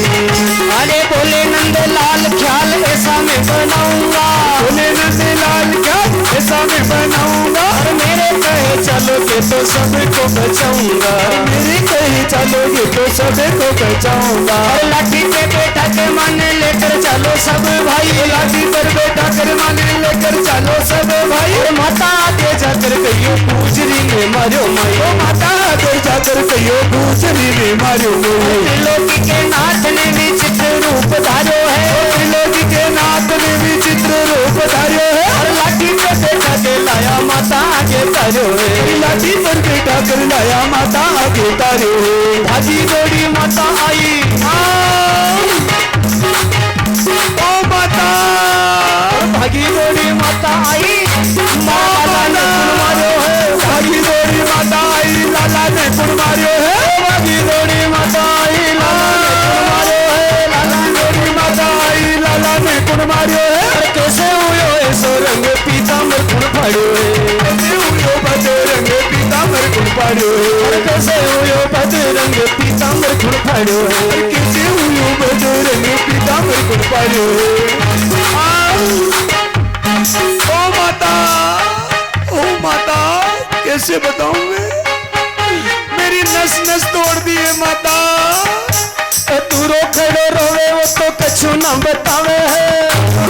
अरे बोले नंदलाल ख्याल ऐसा मैं बनाऊंगा, बोले नंदलाल ख्याल ऐसा मैं बनाऊंगा, और मेरे कहे चलोगे तो सबको बचाऊंगा, मेरे कहीं चलोगे तो सबको बचाऊंगा। और लाठी पे बैठा के मन लेकर चलो सब भाई, लाठी पर बैठा कर माने लेकर चलो सब भाई। और माता आगे जाकर कहियो गुजरी में मारो माई, ओ माता आगे जाकर कहियो गुजरी में मारो माई। त्रिलोकी के नाथ ने विचित्र रूप धारो है, त्रिलोकी के नाथ ने विचित्र रूप धारो है, और लाठी पे बैठा के लाया माता आगे तारो है, लाठी पर बैठा कर लाया माता आगे तारो है। भागी दौड़ी माता आई, ओ माता भागी दौड़ी माता आई, लाला ने खून मारो है, भागी दौड़ी माता आई, लाला ने खून मारो है, भागी दौड़ी माता आई, लाला ने खून मारो है, लाला ने दौड़ी माता आई, लाला ने खून मारो है। और कैसे हुयो ऐसो रंग पीताम्बर खून फाड़ो है, कैसे हुयो बजरंग पीताम्बर खून फाड़ो और है, कैसे हुयो बजरंग पीताम्बर खून फाड़ो है, कैसे हुयो बजरंग पीताम्बर खून फाड़ो है। ओ माता, ओ माता, कैसे बताऊं मैं, मेरी नस नस तोड़ दी है माता। दूरो खड़ो रोवे वो तो कछु न बतावे है,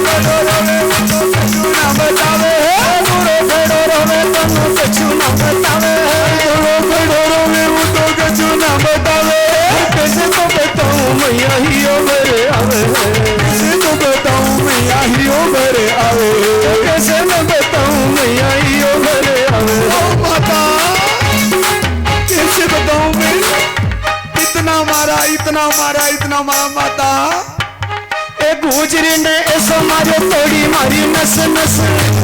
खड़ो रोवे वो तो कछु ना बतावे है, दूरो खड़ो रोवे तनु कछु न बतावे है, खड़ो रोवे वो तो कछु ना बतावे है। कैसे तो बताऊं मैया ही मेरे आवे है, कैसे तो बताऊं मैया ही ओ मेरे आवे, कैसे मैं बताऊं मैया ही मेरे आवे। ओ माता, कैसे बताऊं मैं, इतना मारा इतना मारा इतना मारा माता। ए गुजरी ने ऐसो मारो तोड़ी मारी नस नस,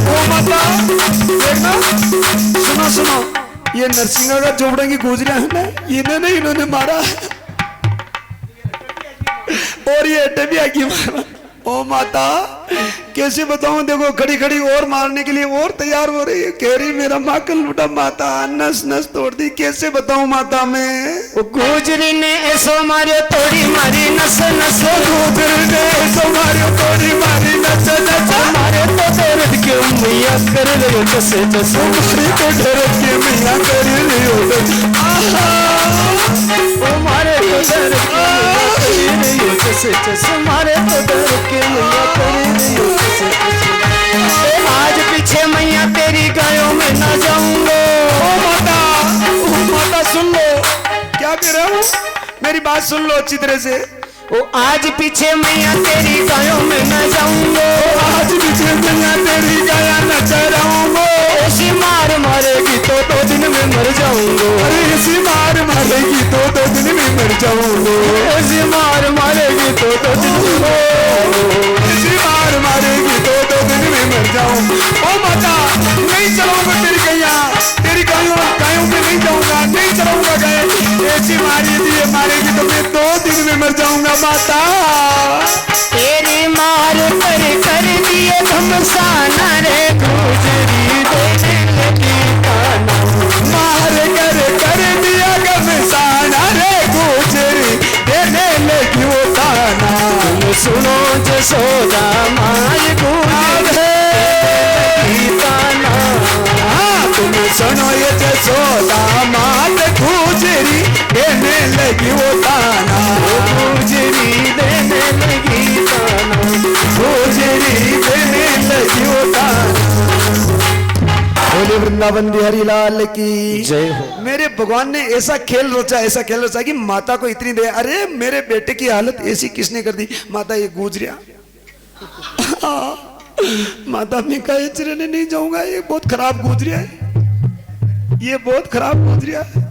ओ माता देखना, सुनो सुनो, ये नरसिंह का झोपड़ा की गुजरिया है ना, इन्होंने इन्होंने मारा और ये अड्डे भी आगे मारा। ओ माता कैसे बताऊं, देखो खड़ी खड़ी और मारने के लिए और तैयार हो रही है, कह रही मेरा माखन लूटा माता, नस नस तोड़ दी। कैसे बताऊं माता मैं, ओ गुजरी ने ऐसो मारो तोड़ी मारी नस नस, गुजरी ने ऐसो मारो तोड़ी मारी नस नस, मारे तो दर्द क्यों मैया कर लियो जैसे जैसे, मारे तो डर के मैया कर लियो ओ मारे तो दर्द क्यों मैया कर लियो जैसे जैसे, मारे तो दर्द क्यों मैया कर लियो जैसे जैसे। आज पीछे मैया तेरी गायों में ना जाऊंगा, ओ माता सुन लो, क्या कह रहा हूँ, मेरी बात सुन लो अच्छी तरह से। ओ आज पीछे मैया तेरी गायों में न जाऊंगा, आज पीछे मैया तेरी गाया न चराऊंगा, ऐसी मार मारेगी तो 2 दिन में मर जाऊंगा, अरे ऐसी मार मारेगी तो 2 दिन में मर जाऊंगा, ऐसी मार मारेगी तो 2 दिन में, ऐसी मार मारेगी तो 2 दिन में मर जाऊं। ओ माता नहीं चलाऊंगा तेरी गैया, तेरी गायों में नहीं जाऊंगा, नहीं चलाऊंगा गाय, ऐसी मारी दिए मारेगी तो मैं 2 दिन में मर जाऊंगा माता। तेरी मार कर कर दिए घमसाना रे गुजरी देने लगी ताना, मार कर दिया घमसाना रे गुजरी देने लगी वो ताना। तुम सुनो जसोदा माय गुजरी ताना, तुम सुनो ये जसोदा मात गुजरी देने लगी वो ताना, गुजरी देने लगी ताना, गुजरी देने लगी वो ताना। बोले वृंदावन बिहारी लाल की जय हो। मेरे भगवान ने ऐसा खेल रचा, ऐसा खेल रचा कि माता को इतनी दया, अरे मेरे बेटे की हालत ऐसी किसने कर दी, माता ये गुजरिया माता मैं कहे चरने नहीं जाऊंगा, ये बहुत खराब गुजरिया है, ये बहुत खराब गुजरिया है,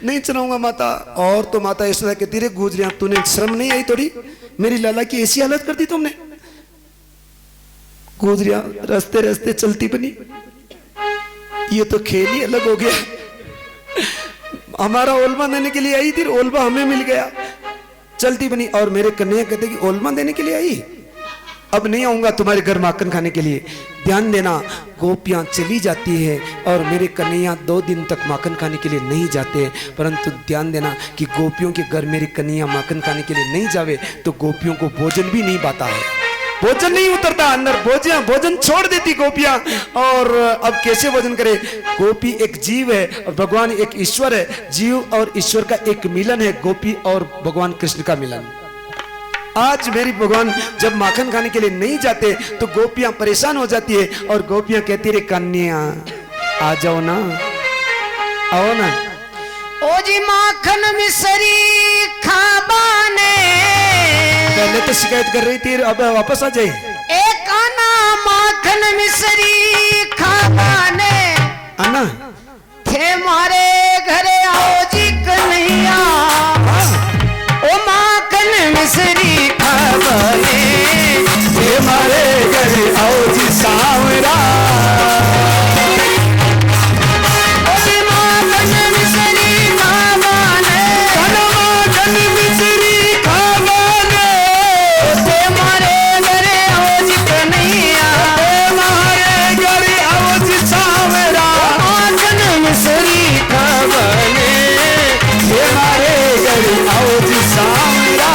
नहीं चलाऊंगा माता। और तो माता ऐसा कहती रे गुजरिया तूने शर्म नहीं आई थोड़ी, मेरी लाला की ऐसी हालत कर दी तुमने। गुजरिया रास्ते रास्ते चलती बनी, ये तो खेल ही अलग हो गया, हमारा ओलमा देने के लिए आई थी, ओलमा हमें मिल गया, चलती बनी। और मेरे कन्हैया कहते कि ओलमा देने के लिए आई, अब नहीं आऊंगा तुम्हारे घर माखन खाने के लिए। ध्यान देना, गोपियां चली जाती है और मेरे कन्हैया 2 दिन तक माखन खाने के लिए नहीं जाते। परंतु ध्यान देना कि गोपियों के घर मेरे कन्हैया माखन खाने के लिए नहीं जावे तो गोपियों को भोजन भी नहीं पाता है, भोजन नहीं उतरता अंदर, भोजन छोड़ देती गोपियां। और अब कैसे भोजन करे? गोपी एक जीव है और भगवान एक ईश्वर है। जीव और ईश्वर का एक मिलन है, गोपी और भगवान कृष्ण का मिलन। आज मेरी भगवान जब माखन खाने के लिए नहीं जाते तो गोपियां परेशान हो जाती है और गोपियां कहती रे कन्या आ जाओ ना, आओ ना। ओ जी माखन मिसरी खाबाने, पहले तो शिकायत कर रही थी, अब वापस आ जाए। एक आना माखन मिसरी खाबाने, आना थे मारे घरे आओ जी कन्हैया, ओ माखन मिसरी खाबाने, थे मारे घर आओ जी सांवरा। ओ जी माखन मिसरी खाबाने, माखन मिसरी खाबाने, थे मारे घरे आओ जी कन्हैया, मारे घर आओ जी सांवरा। माखन मिसरी खाबाने, थे मारे घर आओ जी सांवरा।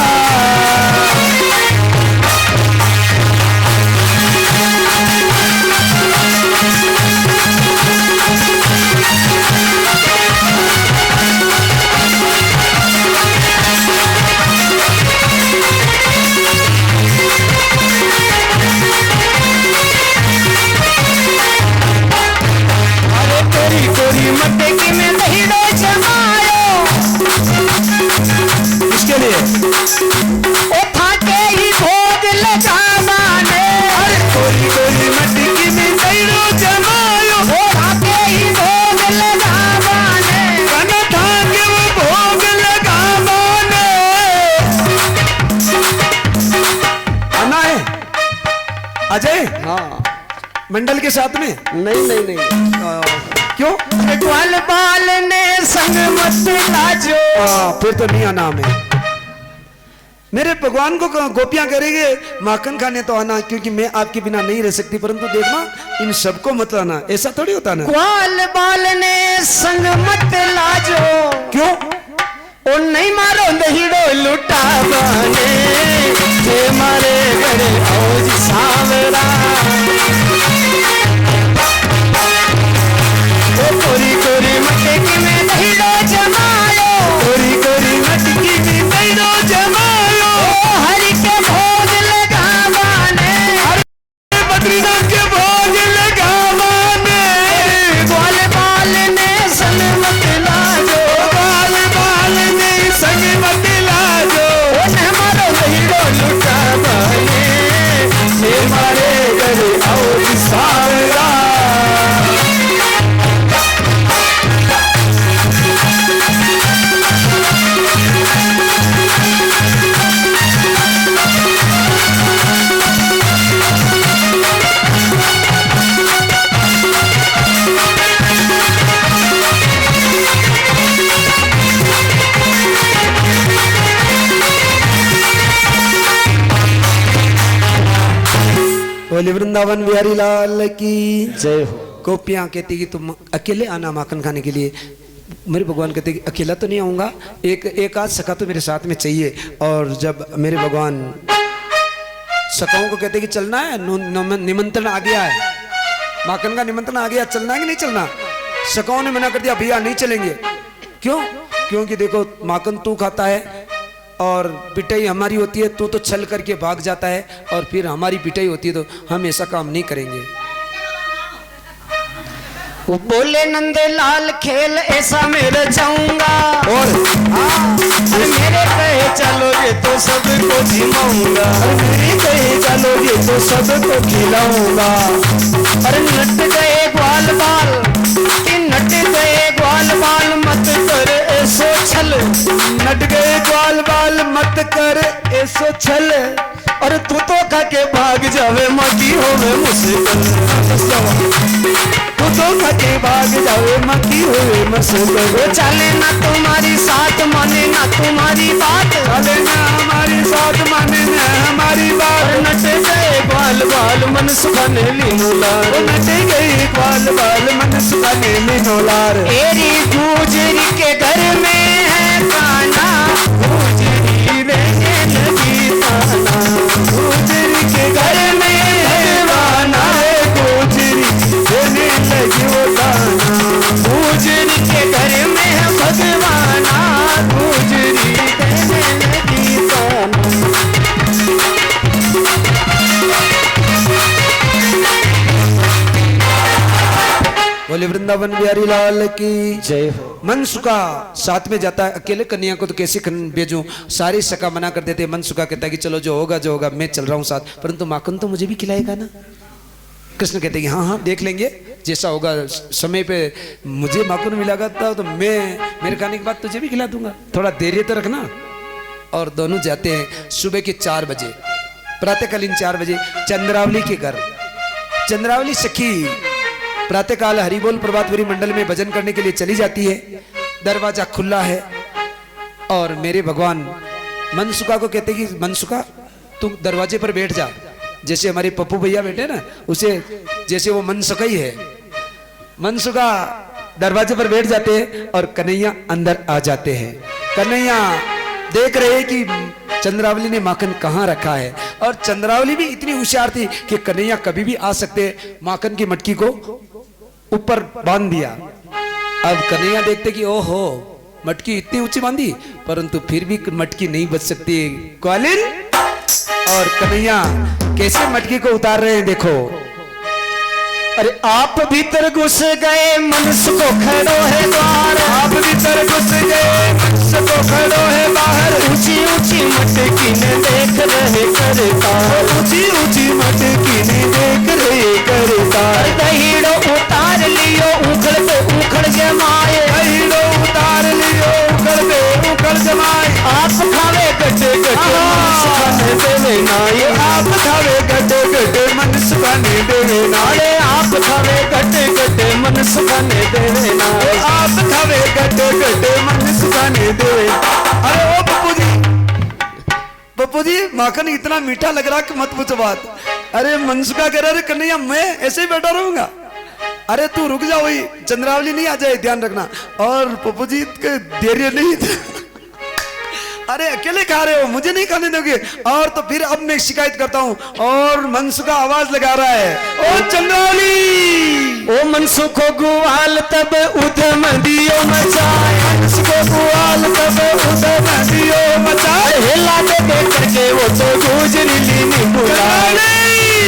अरे कोरी कोरी मट्टे की में दहीड़ो जमायो, इसके लिए ओ थाके ही भोग लगावाने, अरे कोरी कोरी मटकी में दईड़ो जमायो, ओ थाके ही भोग लगावाने, कन था के वो भोग लगावाने। आना है अजय? हाँ मंडल के साथ में? नहीं क्यों? ग्वाल बाल ने संग मत लाजो, फिर तो नहीं आना हमें। मेरे भगवान को गोपियां करेंगे माखन खाने तो आना, क्योंकि मैं आपके बिना नहीं रह सकती। परंतु देखना इन सबको मत लाना, ऐसा थोड़ी होता ना। ग्वाल बाल ने संग मत लाजो, क्यों? ओ नहीं मारो दहीड़ो लुटावाने, थे मारे घरे आओ जी सांवरा, ओ कोरी कोरी मट्टे की में दहीड़ो जमायो, कोरी कोरी मटकी में दईड़ो जमायो, ओ हरि के भोग लगावाने, बद्रीनाथ के भोग लगावाने। ग्वाल बाल ने संग मत लाजो, बाल बाल ने संग मत लाजो, ओ न मारो दहीड़ो लुटावाने, हे मारे घर आओ जी सांवरा। बोले वृंदावन बिहारी लाल की जय हो। गोपियां कहती कि तुम अकेले आना माखन खाने के लिए। मेरे भगवान कहते कि अकेला तो नहीं आऊँगा, एक आध सखा तो मेरे साथ में चाहिए। और जब मेरे भगवान सखाओं को कहते कि चलना है, निमंत्रण आ गया है, माखन का निमंत्रण आ गया, चलना है कि नहीं चलना? सखाओं ने मना कर दिया, भैया नहीं चलेंगे। क्यों? क्योंकि देखो माखन तू खाता है और पिटाई हमारी होती है, तू तो छल करके भाग जाता है, और फिर हमारी पिटाई होती है, तो हम ऐसा काम नहीं करेंगे। वो बोले नंदे लाल खेल ऐसा मेरे जाऊंगा, और अरे मेरे कहे चलोगे तो सबको झिमाऊंगा, मेरे कहे चलोगे तो सबको खिलाऊंगा। अरे नट गए ग्वाल बाल, कि नट गए ग्वाल बाल मत कर ऐसो छल, नट गए ग्वाल बाल मत कर ऐसो छल, अरे तू तो खा के भाग जावे मकी होवे मुश्किल, तू तो खा के भाग जावे मकी होवे मुश्किल। वो चले ना तुम्हारी साथ माने ना तुम्हारी बात, चले ना हमारी साथ माने ना हमारी बात। नट गए मन सुखाने लीनो लार नट गई ग्वाल बाल मन सुखाने लीनो लार। तेरी गुजरी के घर में है काना गुजरी रहने लगी ताना गुजरी के घर में भगवाना है गुजरी देने लगी वो दाना। गुजरी के घर में है भगवाना गुजरी रहने लगी ताना। बोले वृंदावन बिहारी लाल की जय हो। मनसुखा साथ में जाता है, अकेले कन्या को तो कैसे भेजूं, सारे सका मना कर देते। मनसुखा कहता है कि चलो जो होगा मैं चल रहा हूँ साथ, परंतु माखन तो मुझे भी खिलाएगा ना। कृष्ण कहते हैं कि हाँ देख लेंगे जैसा होगा समय पे मुझे माखन मिलेगा तो मैं मेरे खाने के बाद तुझे भी खिला दूंगा, थोड़ा धैर्य तो रखना। और दोनों जाते हैं सुबह के 4 बजे, प्रातःकालीन 4 बजे चंद्रावली के घर। चंद्रावली सखी प्रातःकाल हरिबोल प्रभातपुरी मंडल में भजन करने के लिए चली जाती है। दरवाजा खुला है और मेरे भगवान मनसुखा को कहते कि मनसुखा तू दरवाजे पर बैठ जा, जैसे हमारे पप्पू भैया बैठे ना उसे जैसे वो मनसुखा ही है। मनसुखा दरवाजे पर बैठ जाते हैं और कन्हैया अंदर आ जाते हैं। कन्हैया देख रहे कि चंद्रावली ने माखन कहाँ रखा है, और चंद्रावली भी इतनी होशियार थी कि कन्हैया कभी भी आ सकते, माखन की मटकी को ऊपर बांध दिया। अब कन्हैया देखते कि ओहो मटकी इतनी ऊंची बांधी, परंतु फिर भी मटकी नहीं बच सकती। ग्वालिन और कन्हैया कैसे मटकी को उतार रहे हैं देखो। अरे आप भीतर घुस गए मनस को खड़ो है द्वार, आप भीतर घुस गए मनस को खड़ो है बाहर। ऊंची ऊंची मटकी ने देख रहे करता, ऊंची ऊंची मटकी ने देख रहे करता। दहीड़ो उतार लियो उखड़ पे उखड़ जमाए, दहीड़ो उतार लियो उखड़ पे उखड़ जमाए। आप खावे गड्ढे गड्ढे मनस खाने देवे नाये, आप खावे गड्ढे गड्ढे मनस खाने देवे नाये। आप खावे गड्ढे गड्ढे मनस खाने देवे नाये, आप खावे गड्ढे गड्ढे मनस खाने देवे। अरे ओ पप्पू जी माखन इतना मीठा लग रहा कि मत पूछो बात। अरे मनसुखा कह रहा अरे कन्हैया मैं ऐसे ही बैठा रहूंगा, अरे तू रुक जा, वही चंद्रावली नहीं आ जाए ध्यान रखना। और पप्पू जी के धैर्य नहीं था। अरे अकेले खा रहे हो, मुझे नहीं खाने दोगे। और तो फिर अब मैं शिकायत करता हूँ। और मनसुखा आवाज लगा रहा है ओ चंद्रावली, ओ मनसु को गुआल तब उधम दियो मचाए, मनसु को गुआल तब उधम दियो मचाए। हिला दे करके वो तो गुजरी लीनी बुलाए,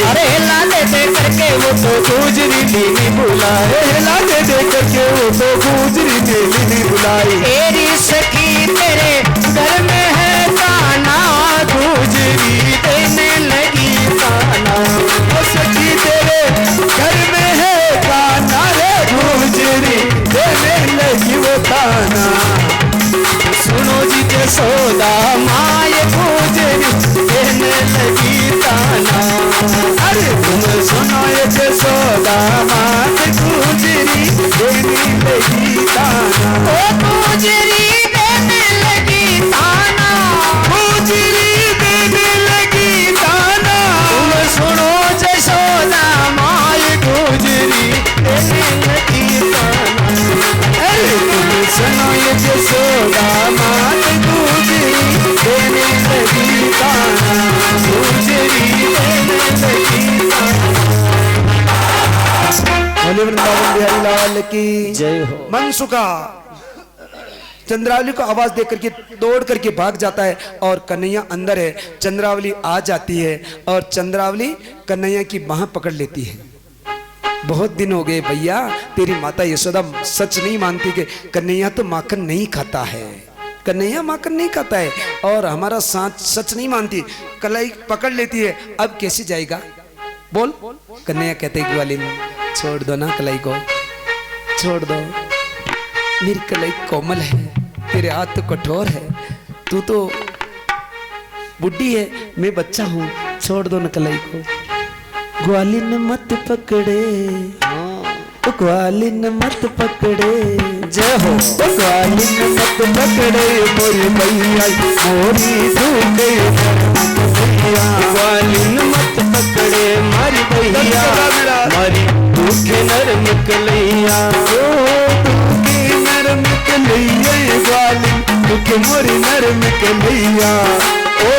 अरे हिला दे करके वो तो गुजरी लीनी बुलाए, हिला दे करके वो तो गुजरी लीनी बुलाई। तेरी सखी तेरे घर में है ताना गुजरी देने लगी ताना, ओ सखी तेरे घर में है ताना रे गुजरी देने लगी वो ताना। सुनो जी जसोदा माय गुजरी देने लगी ताना, अरे तुम सुनो ये जसोदा मात गुजरी देने लगी ताना। ओ गुजरी देने लगी ताना, गुजरी देने लगी ताना। तुम सुनो जसोदा माय गुजरी देने लगी ताना, अरे तुम सुनो ये जसोदा मात गुजरी देने लगी ताना। गुजरी देने लगी ताना। बोले वृंदावन बिहारी लाल की जय हो। मनसुखा चंद्रावली को आवाज दे करके दौड़ करके भाग जाता है और कन्हैया अंदर है। चंद्रावली आ जाती है और चंद्रावली कन्हैया की बाह पकड़ लेती है। बहुत दिन हो गए भैया, तेरी माता यशोदा सच नहीं मानती कि कन्हैया तो माखन नहीं खाता है, कन्हैया माखन नहीं खाता है, और हमारा साथ सच नहीं मानती, कलाई पकड़ लेती है। अब कैसे जाएगा बोल। कन्हैया कहते ग्वालिन छोड़ दो ना कलाई को, छोड़ दो, मेरी कलाई कोमल है, तेरे हाथ तो कठोर है, तू तो बुढ़ी है, मैं बच्चा हूँ, छोड़ दो न कलाई को। ग्वालिन मत पकड़े, ग्वालिन मत पकड़े, जय हो। ग्वालिन मत पकड़े मोरी भैया, मोरी धूके ग्वालिन मत पकड़े मारी भैया मेरा। मारी दुखे नरम कलैया दुखे नरम कलैया ग्वालिन दुखे मोरी नरम कलैया ओ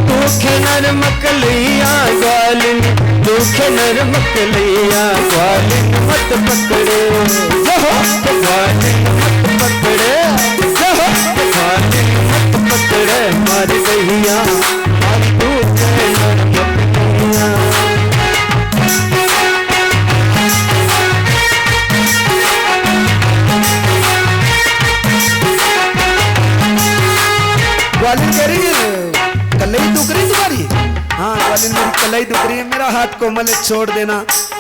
दुखे नरम कलैया ग्वालिन दुखे नरम कलैया ग्वालिन मत पकड़े ग्वालिन मत पकड़े ग्वालिन मत पकड़े मारी भैया मारी दुखे नरम कलैया ग्वालिन कह रही है कलाई दुख रही तुम्हारी। हाँ ग्वालिन मेरी कलाई दुख रही है, मेरा हाथ कोमल है, छोड़ देना।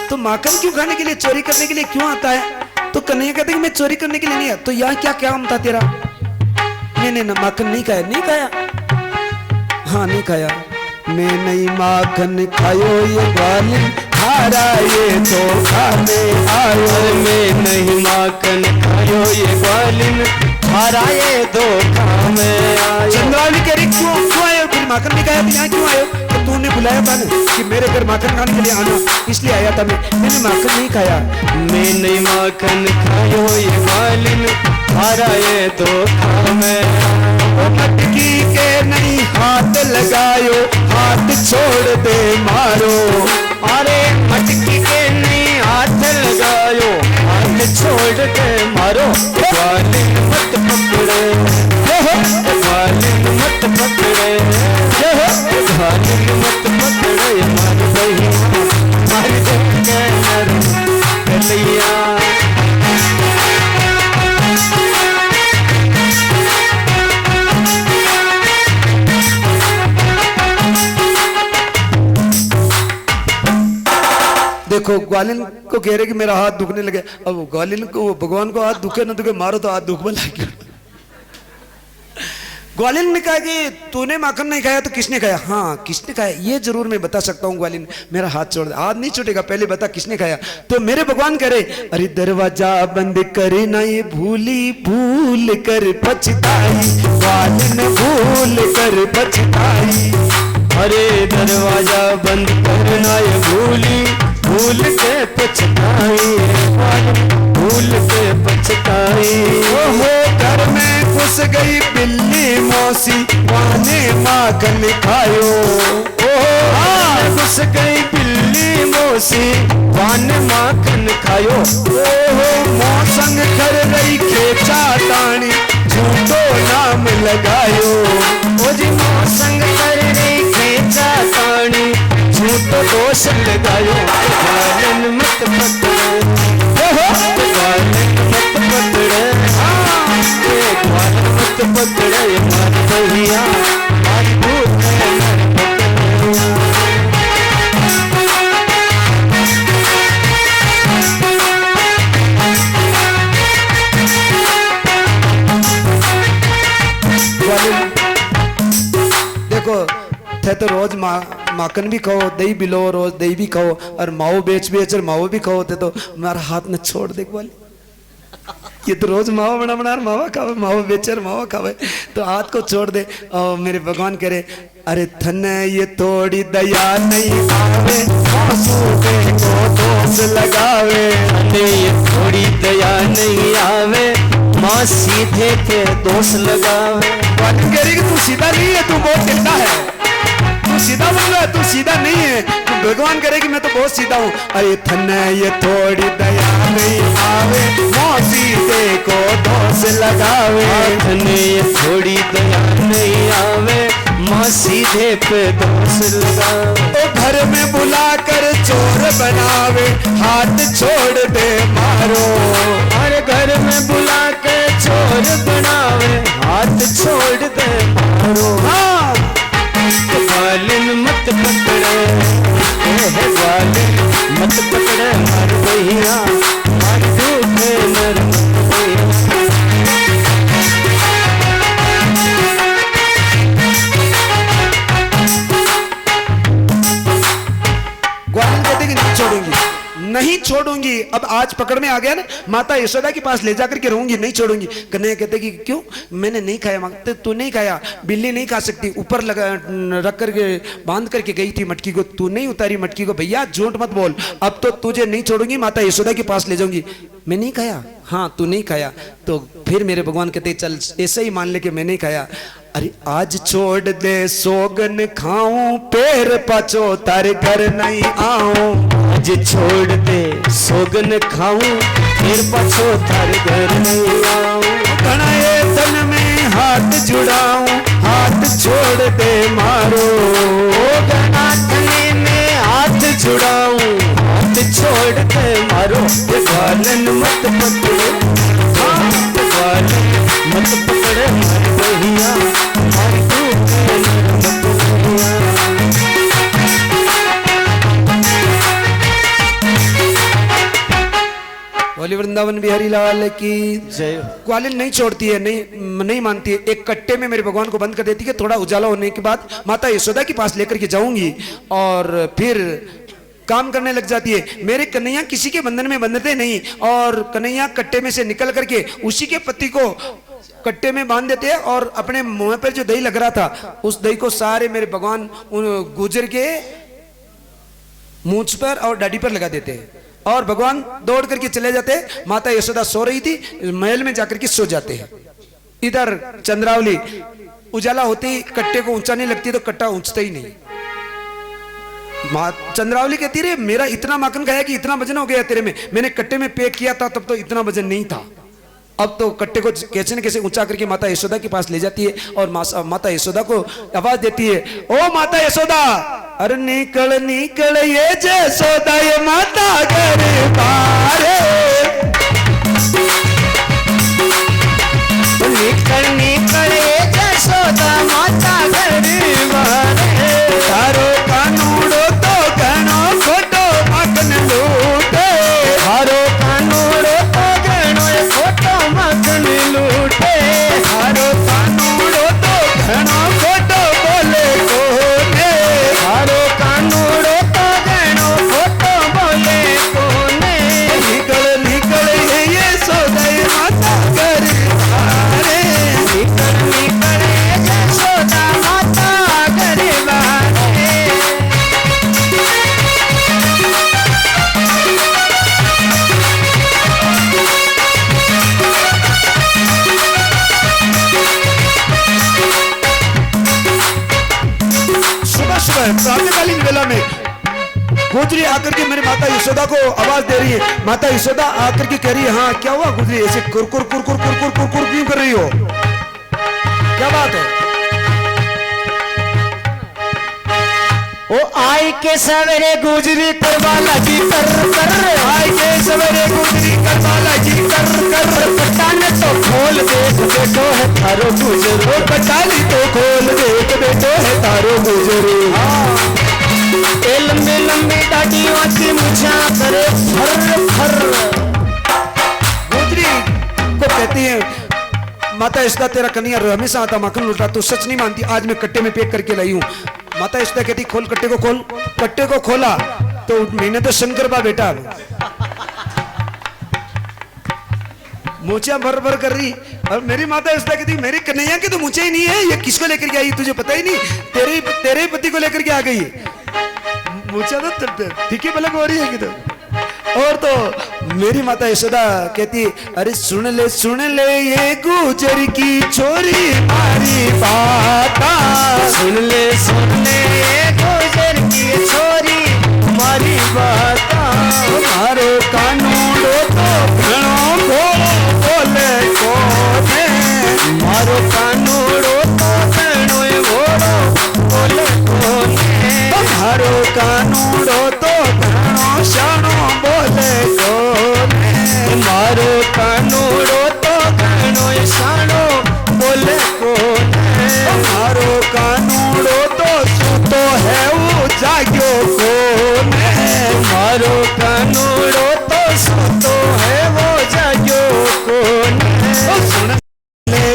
तो माखन क्यों खाने के लिए, चोरी करने के लिए क्यों आता है? तो कन्हैया कहते कि मैं चोरी करने के लिए नहीं आया। तो यहाँ क्या काम था तेरा? मैंने ना माखन नहीं खाया। नहीं खाया? हाँ नहीं खाया। मैं नहीं माखन खायो ये ग्वालिन हारा ये धोखा में आयो। मैं नहीं माखन खायो ये ग्वालिन हारा ये धोखा में आयो। चंद्रावली कह रही क्यों क्यों आयो? फिर माखन नहीं खाया तो यहाँ क्यों आयो? तो तूने बुलाया था ना कि मेरे घर माखन खाने के लिए आना, इसलिए आया था मैं। मैंने माखन नहीं खाया। मैं नहीं माखन खायो ये ग्वालिन हारा ये धोखा में। मटकी के नहीं हाथ लगायो, हाथ छोड़ दे मारो। अरे मटकी के नहीं हाथ लगायो हाथ छोड़ दे मारो। ग्वालिन मत पकड़े ग्वालिन मत पकड़े ग्वालिन मत पकड़े मारी भैया मारी दुखे नरम कलैया। देखो ग्वालिन को कह रहे कि मेरा हाथ दुखने लगे। अब ग्वालिन को, भगवान को हाथ दुखे ना दुखे, मारो तो हाथ दुख में लगे। ग्वालिन ने कहा कि तूने माखन नहीं खाया तो किसने खाया? हाँ किसने खाया ये जरूर मैं बता सकता हूँ। ग्वालिन मेरा हाथ छोड़ दे। हाथ नहीं छूटेगा, पहले बता किसने खाया। तो मेरे भगवान कह रहे अरे दरवाजा बंद करे ना ये भूली भूल कर पछताई। ग्वालिन भूल कर पछताई। अरे दरवाजा बंद करना ये भूली भूल के पछताई भूल के पछताई। ओहो घर में घुस गई बिल्ली मौसी वाने माखन खायो। ओहो घुस गई बिल्ली मौसी वान माखन खायो। ओहो मौसंग कर रही खेचा तानी झूठो नाम लगायो। ओ जी मौसंग कर रही खेचा तानी झूठो दोष लगायो। ग्वालिन मत पकड़े ग्वालिन मत पकड़े ग्वालिन मत पकड़े मारी भैया मारी दुखे नरम कलैया। देखो थे तो रोज माखन भी खाओ, दही भी लो, रोज दही भी खाओ और माओ बेच बेच और माओ भी खाओ थे। तो मेरा हाथ न छोड़ दे वाली। ये तो रोज मावा बना बना मावा खावे, मावा बेचर मावा खावे, तो हाथ को छोड़ दे। और मेरे भगवान करे अरे थन ये थोड़ी दया नहीं आवे, सूबे को दोष लगावे। अरे ये थोड़ी दया नहीं आवे माँ सीधे के दोष लगावे। बात कह रही कि तू सीधा नहीं है, तू बहुत टेढ़ा है। तू सीधा बोल रहा है, तू सीधा नहीं है। तू भगवान करे कि मैं तो बहुत सीधा हूँ। अरे थन ये थोड़ी दया नहीं आवे, सीधे को दोष लगावे। थने ये थोड़ी दया नहीं आवे माँ सीधे पे दोष लगावे। ओ घर में बुलाकर चोर बनावे, हाथ छोड़ दे मारो। अरे घर में बुला के चोर बनावे हाथ छोड़ दे मारो। हाँ ग्वालिन मत पकड़े ग्वालिन मत पकड़े मार भैया मार दुखे नरम भैया। ग्वालिन कहते कि नहीं छोड़ेंगे, नहीं छोड़ूंगी। अब आज पकड़ में आ गया ना, माता यशोदा के पास ले जाकर के रहूंगी, नहीं छोड़ूंगी। कन्हैया कहते कि क्यों, मैंने नहीं खाया। मांगते तू नहीं खाया, बिल्ली नहीं खा सकती। ऊपर लगा रख करके बांध करके गई थी मटकी को, तू नहीं उतारी मटकी को। भैया झूठ मत बोल, अब तो तुझे नहीं छोड़ूंगी, माता यशोदा के पास ले जाऊंगी। मैं नहीं खाया, हाँ तू नहीं खाया। तो फिर मेरे भगवान कहते चल ऐसे ही मान ले कि मैं नहीं खाया। अरे आज छोड़ दे सोगन खाऊं, पैर पाछो तारे घर नहीं आऊं। आज छोड़ दे सोगन खाऊं, फिर पाछो थारे घर नहीं आऊं। कणाए तन में हाथ जुड़ाऊं, हाथ छोड़ दे मारो। गणाथने में हाथ जुड़ाऊं, हाथ छोड़ दे मारो। ग्वालन मत पकड़े, ग्वालन मत पकड़े मार बहिया, मार तू मत बहिया। बोली वृंदावन बिहारी लाल की जय। ग्वालिन नहीं छोड़ती है, नहीं मानती है। एक कट्टे में मेरे भगवान को बंद कर देती है। थोड़ा उजाला होने के बाद माता यशोदा के पास लेकर के जाऊंगी और फिर काम करने लग जाती है। मेरे कन्हैया किसी के बंधन में बंधते नहीं, और कन्हैया कट्टे में से निकल करके उसी के पति को कट्टे में बांध देते हैं, और अपने मुंह पर जो दही लग रहा था उस दही को सारे मेरे भगवान उन गुजर के मूंछ पर और दाढ़ी पर लगा देते हैं, और भगवान दौड़ करके चले जाते हैं। माता यशोदा सो रही थी, महल में जाकर के सो जाते हैं। इधर चंद्रावली उजाला होते ही कट्टे को ऊंचा नहीं लगती, तो कट्टा ऊंचता ही नहीं। चंद्रावली कहती रे मेरा इतना माखन खाया कि इतना वजन हो गया तेरे में, मैंने कट्टे में पैक किया था तब तो इतना वजन नहीं था। अब तो कट्टे को कैसे न कैसे ऊंचा करके माता यशोदा के पास ले जाती है, और माता यशोदा को आवाज देती है, ओ माता यशोदा, अरे निकल निकल ये जसोदा, ये माता घर बारे। निकल निकल ये जसोदा, माता घर बारे। तारो कानूड़ो तो घणो खोटो माखन लूटे, हारो कानूड़ो तो घणो खोटो माखन लूटे। हारो कानूड़ो तो घणो खोटो बोले कोने, हारो कानूड़ो तो घणो खोटो बोले कोने। निकल निकल ये सोदय माता घर बारे। निकल निकल ये जसोदा, माता घर बारे। सुबह सुबह प्रातःकालीन वेला में गुजरी आकर के मेरी माता यशोदा को आवाज दे रही है। माता यशोदा आकर के कह रही है, हाँ क्या हुआ गुजरी, ऐसे कुरकुर कुरकुर कुरकुर कुरकुर क्यों कर रही हो, क्या बात है। ओ आई के सवेरे गुजरी करवाला जी कर कर। आए के सवेरे गुजरी करवाला जी कर कर। पटान तो खोल देख बेटो है थारो गुजर। और पटाली तो खोल देख बेटो है तारो गुजरी। ए लंबी लंबी दाढ़ियों की मुछा करे फर फर। गुजरी को कहती है, माता यशोदा तेरा कन्हैया हमेशा आता माखन लूटा, तू सच नहीं मानती, आज मैं कट्टे में पैक करके लाई हूँ। माता यशोदा कहती खोल कट्टे को, खोल। कट्टे को खोला तो मैंने तो शंकर बा बेटा मूछा भर भर कर रही, और मेरी माता यशोदा कहती मेरी कन्हैया की तो मूछे ही नहीं है, ये किसको लेकर के आई तुझे पता ही नहीं, तेरे पति को लेकर के आ गई मूछा तो ठीक है पलक हो रही है कि तो। और तो मेरी माता यशोदा कहती अरे सुन ले ये गुजर की छोरी मारी बाता। सुन ले ये गुजर की छोरी मारी बाता। मारो कानूड़ो तो घणो बोले कोने। मारो कानूड़ो तो घणो बोले कोने। मारो कानूड़ो तो घणो शाणो बोले कोने। मारो कानूड़ो तो घणो शाणो बोले कोने। मारो कानूड़ो तो सूतो है वो जाग्यो कोने। मारो कानूड़ो तो सूतो है वो जाग्यो कोने।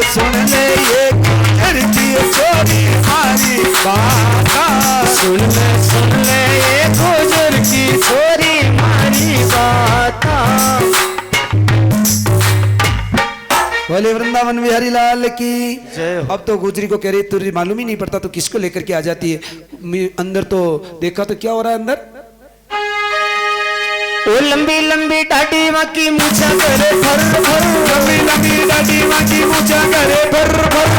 सुन ले ये गुजर की छोरी मारी बाता। सुन ले ये गुजर की छोरी मारी बात। बोले वृंदावन बिहारी लाल की जय हो। अब तो गुजरी को कह रही तुझे मालूम ही नहीं पड़ता तो किसको लेकर के आ जाती है। अंदर तो देखा तो क्या हो रहा है अंदर। ओ लंबी लंबी डाटी बाकी मूछा करे फर फर, लंबी लंबी डाटी बाकी मूछा करे फर फर,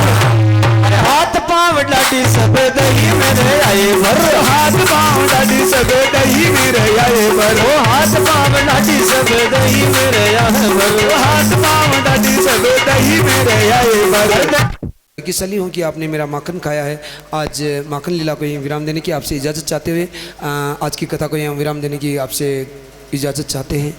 हाथ पांव डाटी सब दही मेरे आए भर, हाथ पांव डाटी सब दही मेरे आए भर, ओ हाथ पांव डाटी सब दही मेरे आए भर, हाथ पांव डाटी सब दही मेरे आए भर। की सली हूँ कि आपने मेरा माखन खाया है। आज माखन लीला को यहीं विराम देने की आपसे इजाज़त चाहते हुए आज की कथा को यहाँ विराम देने की आपसे इजाज़त चाहते हैं।